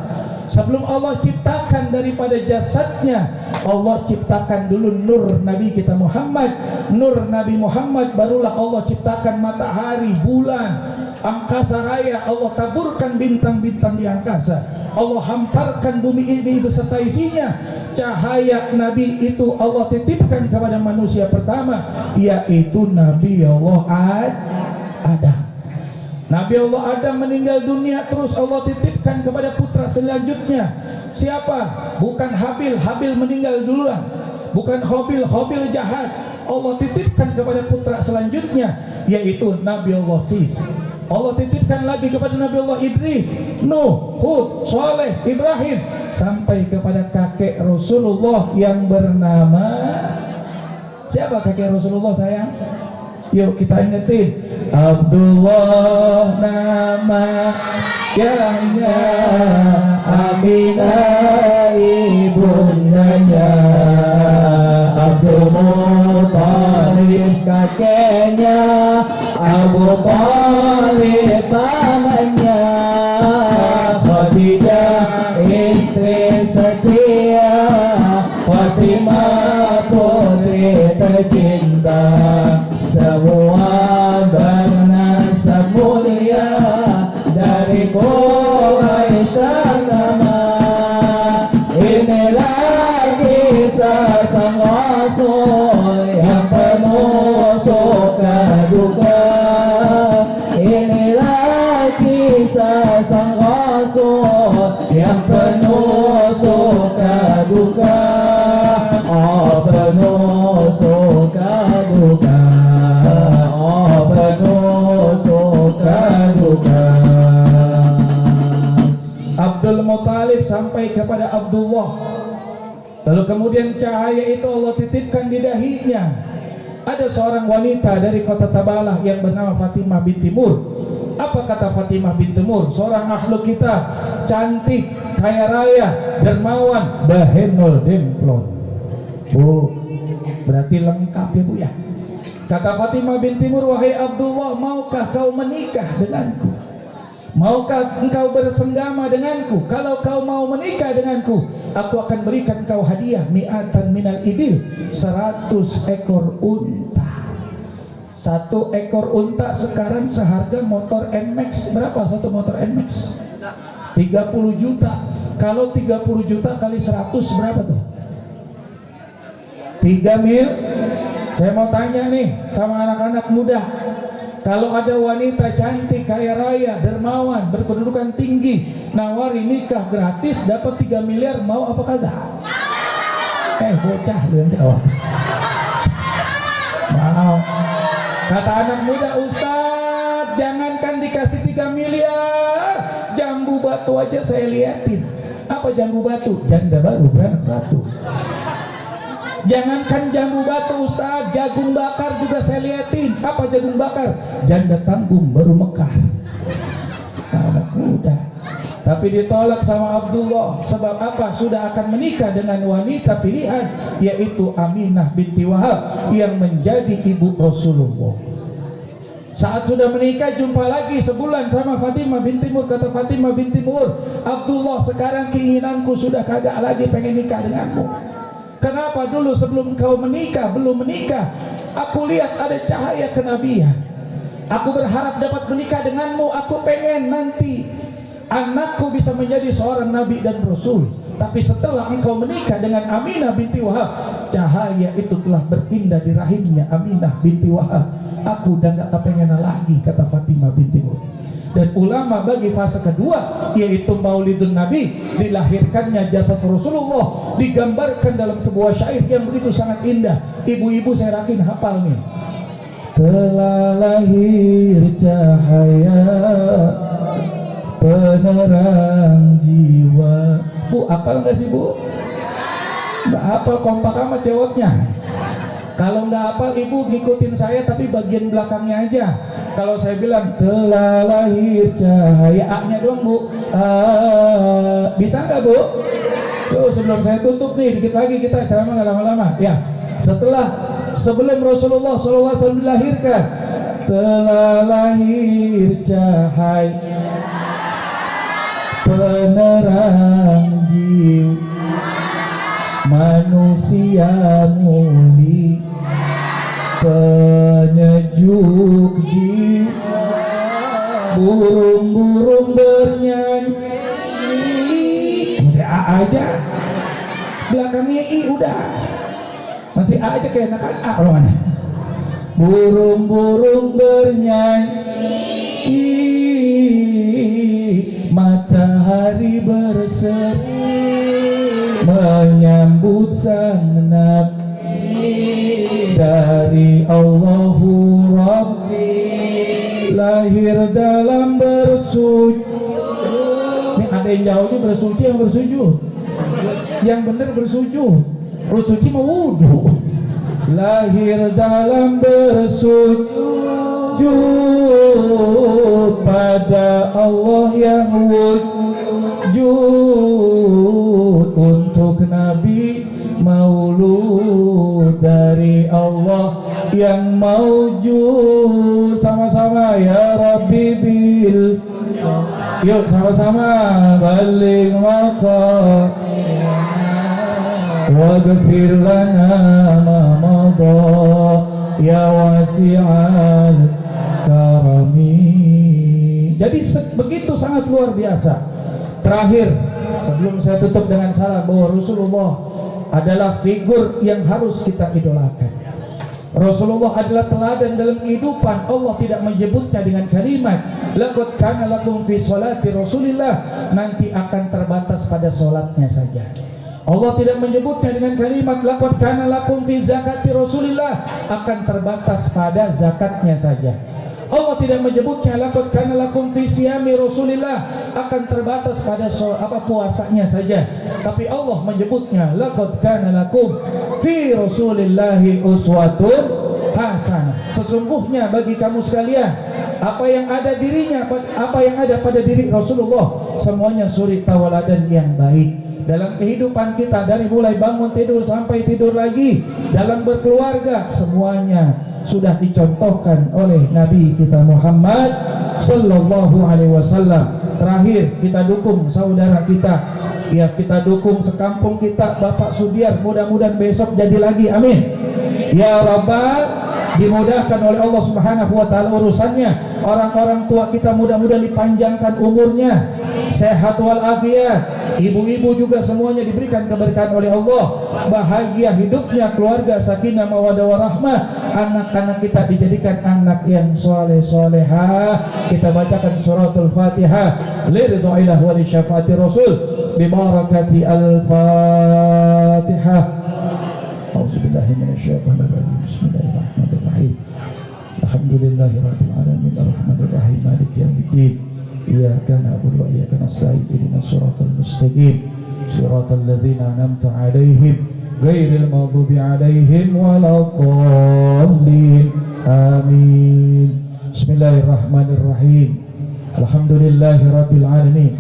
Sebelum Allah ciptakan daripada jasadnya, Allah ciptakan dulu nur Nabi kita Muhammad. Nur Nabi Muhammad barulah Allah ciptakan matahari, bulan, angkasa raya. Allah taburkan bintang-bintang di angkasa. Allah hamparkan bumi ini beserta isinya. Cahaya Nabi itu Allah titipkan kepada manusia pertama, yaitu Nabi Allah Adam. Nabi Allah Adam meninggal dunia, terus Allah titipkan kepada putra selanjutnya. Siapa? Bukan Habil, Habil meninggal duluan. Bukan Habil, Habil jahat. Allah titipkan kepada putra selanjutnya, yaitu Nabi Allah Sis. Allah titipkan lagi kepada Nabi Allah Idris, Nuh, Hud, Saleh, Ibrahim, sampai kepada kakek Rasulullah yang bernama, siapa kakek Rasulullah sayang? Yuk kita ingetin, Abdullah nama yahnya, Aminah ibundanya, Abdul Muttalib kakeknya, Abu Talib pamannya, Khadijah istri setia, Fatimah putri tercinta, semua bernasab mulia dari Quraisy agama. Inilah kisah sang Rasul yang penuh suka duka. Inilah kisah sang Rasul yang penuh suka duka. Oh, penuh suka duka. Oh, penuh suka duka. Abdul Muttalib sampai kepada Abdullah. Lalu kemudian cahaya itu Allah titipkan di dahinya. Ada seorang wanita dari kota Tabalah yang bernama Fatimah binti Mur. Apa kata Fatimah binti Mur? Seorang makhluk kita, cantik, kaya raya, dermawan, bahenol demplon. Bu, berarti lengkap ya Bu ya. Kata Fatimah binti Mur, wahai Abdullah, maukah kau menikah denganku? Maukah engkau bersenggama denganku? Kalau kau mau menikah denganku, aku akan berikan kau hadiah mi'atan minal ibil, 100 ekor unta. 1 ekor unta sekarang seharga motor NMAX. Berapa satu motor NMAX? 30 juta. Kalau 30 juta kali 100 berapa tuh? 3 mil. Saya mau tanya nih sama anak-anak muda, kalau ada wanita cantik, kaya raya, dermawan, berkedudukan tinggi, nawari nikah gratis dapat 3 miliar, mau apa kagak? Bocah lu yang jawab. Mau. Kata anak muda, Ustadz, jangankan dikasih 3 miliar, jambu batu aja saya liatin. Apa jambu batu? Janda baru beranak 1. Jangankan jambu batu Ustaz, jagung bakar juga saya liatin. Apa jagung bakar? Janda tanggung baru mekar. Anak muda. Tapi ditolak sama Abdullah. Sebab apa? Sudah akan menikah dengan wanita pilihan, yaitu Aminah binti Wahab yang menjadi ibu Rasulullah. Saat sudah menikah, jumpa lagi sebulan sama Fatimah binti Mur. Kata Fatimah binti Mur, Abdullah, sekarang keinginanku sudah kagak lagi pengen nikah denganmu. Kenapa? Dulu sebelum kau menikah, belum menikah, aku lihat ada cahaya kenabian. Aku berharap dapat menikah denganmu. Aku pengen nanti anakku bisa menjadi seorang nabi dan rasul. Tapi setelah engkau menikah dengan Aminah binti Wahab, cahaya itu telah berpindah di rahimnya Aminah binti Wahab. Aku udah gak kepengen lagi, kata Fatimah binti Mur. Dan ulama bagi fase kedua, yaitu maulidun Nabi, dilahirkannya jasad Rasulullah, digambarkan dalam sebuah syair yang begitu sangat indah. Ibu-ibu saya yakin hafal nih. Telah lahir cahaya penerang jiwa. Bu, hafal nggak sih Bu? Nggak hafal, kompak amat jawabnya. Kalau nggak hafal, ibu ngikutin saya tapi bagian belakangnya aja. Kalau saya bilang telah lahir cahaya, A-nya doang Bu. Bisa nggak Bu? Tuh, sebelum saya tutup nih, dikit lagi kita ceramah nggak lama-lama. Ya, sebelum Rasulullah SAW dilahirkan, telah lahir cahaya penerang jiwa manusia muli, penyejuk jiwa, burung-burung bernyanyi. Masih A aja, belakangnya I udah, masih A aja kayak anak A loh mana. Burung-burung bernyanyi, matahari berseri menyambut sang Nabi dari Allahu Rabbi, lahir dalam bersujud. Ini ada yang jauhnya bersuci, yang bersujud. Yang benar bersujud, bersuci mau wudhu. Lahir dalam bersujud pada Allah yang wujud, untuk Nabi maulud dari Allah yang maujud. Sama-sama ya Rabbi bil, yuk sama-sama balik maka waghfir lana ma madha ya wasi'al karami. Jadi begitu sangat luar biasa. Terakhir, sebelum saya tutup dengan salam, bahwa Rasulullah adalah figur yang harus kita idolakan. Rasulullah adalah teladan dalam kehidupan. Allah tidak menyebutnya dengan kalimat laqad kana lakum fi sholati Rasulillah, nanti akan terbatas pada sholatnya saja. Allah tidak menyebutnya dengan kalimat laqad kana lakum fi zakati Rasulillah, akan terbatas pada zakatnya saja. Allah tidak menyebutnya laqad kana lakum fi siyami Rasulillah, akan terbatas pada puasanya saja. Tapi Allah menyebutnya laqad kana lakum fi Rasulillahi uswatun hasanah. Sesungguhnya bagi kamu sekalian, apa yang ada pada diri Rasulullah, semuanya suri tauladan yang baik. Dalam kehidupan kita, dari mulai bangun tidur sampai tidur lagi, dalam berkeluarga, semuanya sudah dicontohkan oleh Nabi kita Muhammad sallallahu alaihi wasallam. Terakhir, kita dukung saudara kita, ya, kita dukung sekampung kita, Bapak Sudiar, mudah-mudahan besok jadi lagi, amin ya rabbal. Dimudahkan oleh Allah Subhanahu wa taala urusannya. Orang-orang tua kita mudah-mudahan dipanjangkan umurnya, sehat walafiat. Ibu-ibu juga semuanya diberikan keberkahan oleh Allah, bahagia hidupnya, keluarga sakinah mawaddah warahmah. Anak-anak kita dijadikan anak yang soleh-solehah. Kita bacakan suratul Fatihah liridhoillah wa li syafaati Rasul bi barakati al-Fatihah. A'udzubillahi minasyaitonir rajim. Bismillahirrahmanirrahim. Alhamdulillahirabbil alamin arrahmanir rahim maliki yaumiddin. Iyyaka na'budu wa iyyaka nasta'in ihdinas siratal mustaqim siratal ladzina an'amta 'alaihim ghairil maghdubi 'alaihim waladdallin. Amin. Bismillahirrahmanirrahim. Alhamdulillahirabbil alamin.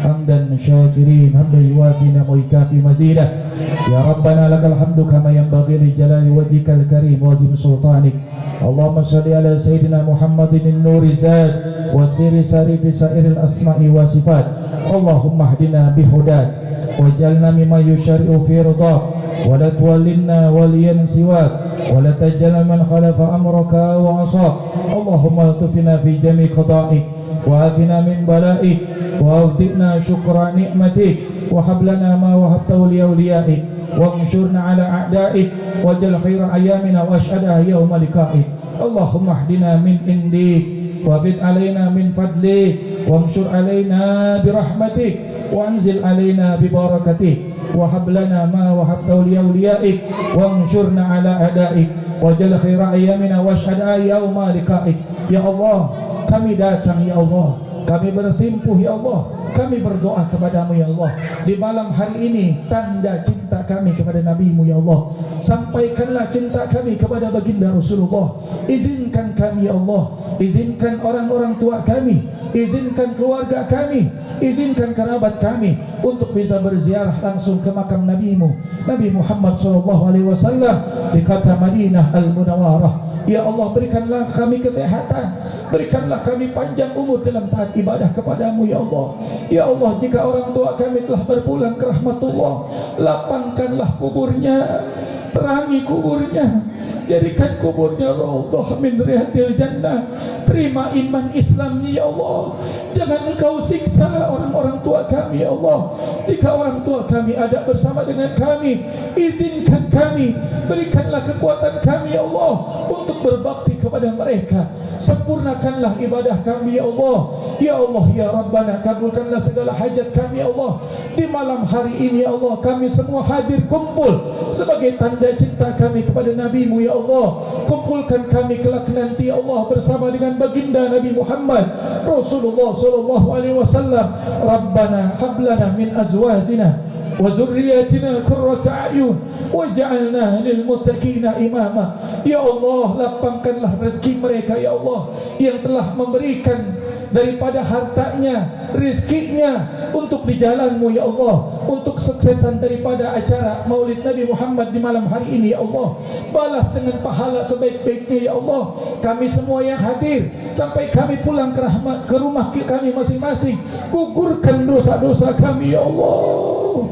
Hamdan syakirin, hamdan yuwafi wa yukafi mazidah. Ya Rabbana lakal hamdu kama yanbaghi li jalali wajhikal karim wa azim sultanik. Allahumma shalli ala sayyidina Muhammadin an-nuri zad wa sirri sarifi sairil asma'i wa sifat. Allahumma hdina bihudak waj'alna mimma yushari'u fi ridak wa la tuwallinna waliyan siwak wa la taj'alna man khalafa amraka wa asaq. Allahumma altufina fi jami' qada'ik wa afina min bala'ik wa awdina syukra ni'matik wa hablana ma wahabtahu li awliyaik wa anshurna ala a'daik wajal khaira ayamina wa ashhada yawma liqa'ik. Allahumma hdina min indik wa bid alaina min fadlik wa anshur alaina birahmatik wa anzil alaina bibarakatik wa hablana ma wahabtahu li awliyaik wa anshurna ala a'daik wajal khaira ayamina wa ashhada yawma liqa'ik. Ya Allah, kami datang ya Allah, kami bersimpuh ya Allah, kami berdoa kepadamu ya Allah. Di malam hari ini tanda cinta kami kepada Nabi-Mu ya Allah. Sampaikanlah cinta kami kepada baginda Rasulullah. Izinkan kami ya Allah, izinkan orang-orang tua kami, izinkan keluarga kami, izinkan kerabat kami untuk bisa berziarah langsung ke makam Nabi-Mu, Nabi Muhammad SAW di kota Madinah Al-Munawwarah. Ya Allah, berikanlah kami kesehatan, berikanlah kami panjang umur dalam taat ibadah kepadamu ya Allah. Ya Allah, jika orang tua kami telah berpulang ke rahmatullah, lapangkanlah kuburnya, terangi kuburnya, jadikan kuburnya raudhah min riyadil jannah. Terima iman Islamnya ya Allah. Jangan engkau siksa orang-orang tua kami ya Allah. Jika orang tua kami ada bersama dengan kami, izinkan kami, berikanlah kekuatan kami ya Allah untuk berbakti kepada mereka. Sempurnakanlah ibadah kami ya Allah. Ya Allah ya Rabbana, kabulkanlah segala hajat kami ya Allah. Di malam hari ini ya Allah, kami semua hadir kumpul sebagai tanda cinta kami kepada Nabi-Mu ya Allah. Kumpulkan kami kelak nanti ya Allah bersama dengan baginda Nabi Muhammad Rasulullah sallallahu alaihi wasallam. Rabbana hab lana min azwajina wa zurriyyatina qurrata a'yun waj'alna lil muttaqina imama. Ya Allah, lapangkanlah rezeki mereka ya Allah yang telah memberikan daripada hartanya, rizkinya untuk di jalan-Mu ya Allah, untuk suksesan daripada acara Maulid Nabi Muhammad di malam hari ini ya Allah. Balas dengan pahala sebaik-baiknya ya Allah kami semua yang hadir, sampai kami pulang ke rumah kami masing-masing. Gugurkan dosa-dosa kami ya Allah,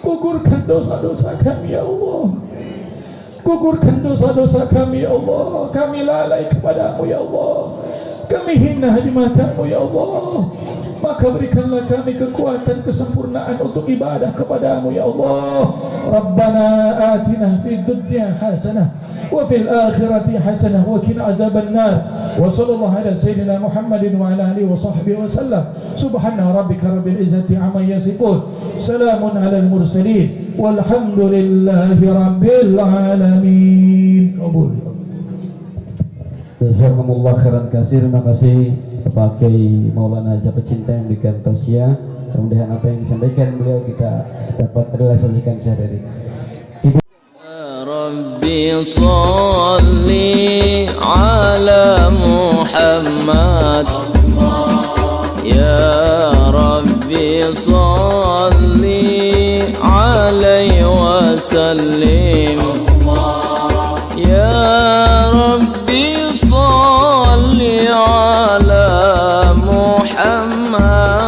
gugurkan dosa-dosa kami ya Allah, gugurkan dosa-dosa kami ya Allah. Kami lalai kepadamu ya Allah, kami hina di mata-Mu ya Allah. Maka berikanlah kami kekuatan, kesempurnaan untuk ibadah kepadamu ya Allah. Rabbana atina fid dunya hasanah wa fil akhirati hasanah wa qina azaban nar. Wa sallallahu ala sayyidina Muhammadin wa ala alihi wa sahbihi wa sallam. Subhana rabbika rabbil izzati amma yasifun. Salamun alal mursalin walhamdulillahi rabbil alamin. Qabul. Jazakumullah khairan katsir. Terima kasih Bapak Kiai Maulana Haji Pecinta yang memberikan tausiah. Mudah-mudahan apa yang disampaikan beliau kita dapat realisasikan sehari-hari. Rabbi salli ala Muhammad, ya Rabbi salli alaihi wa sallim, ya Rabbi salli ala الأنام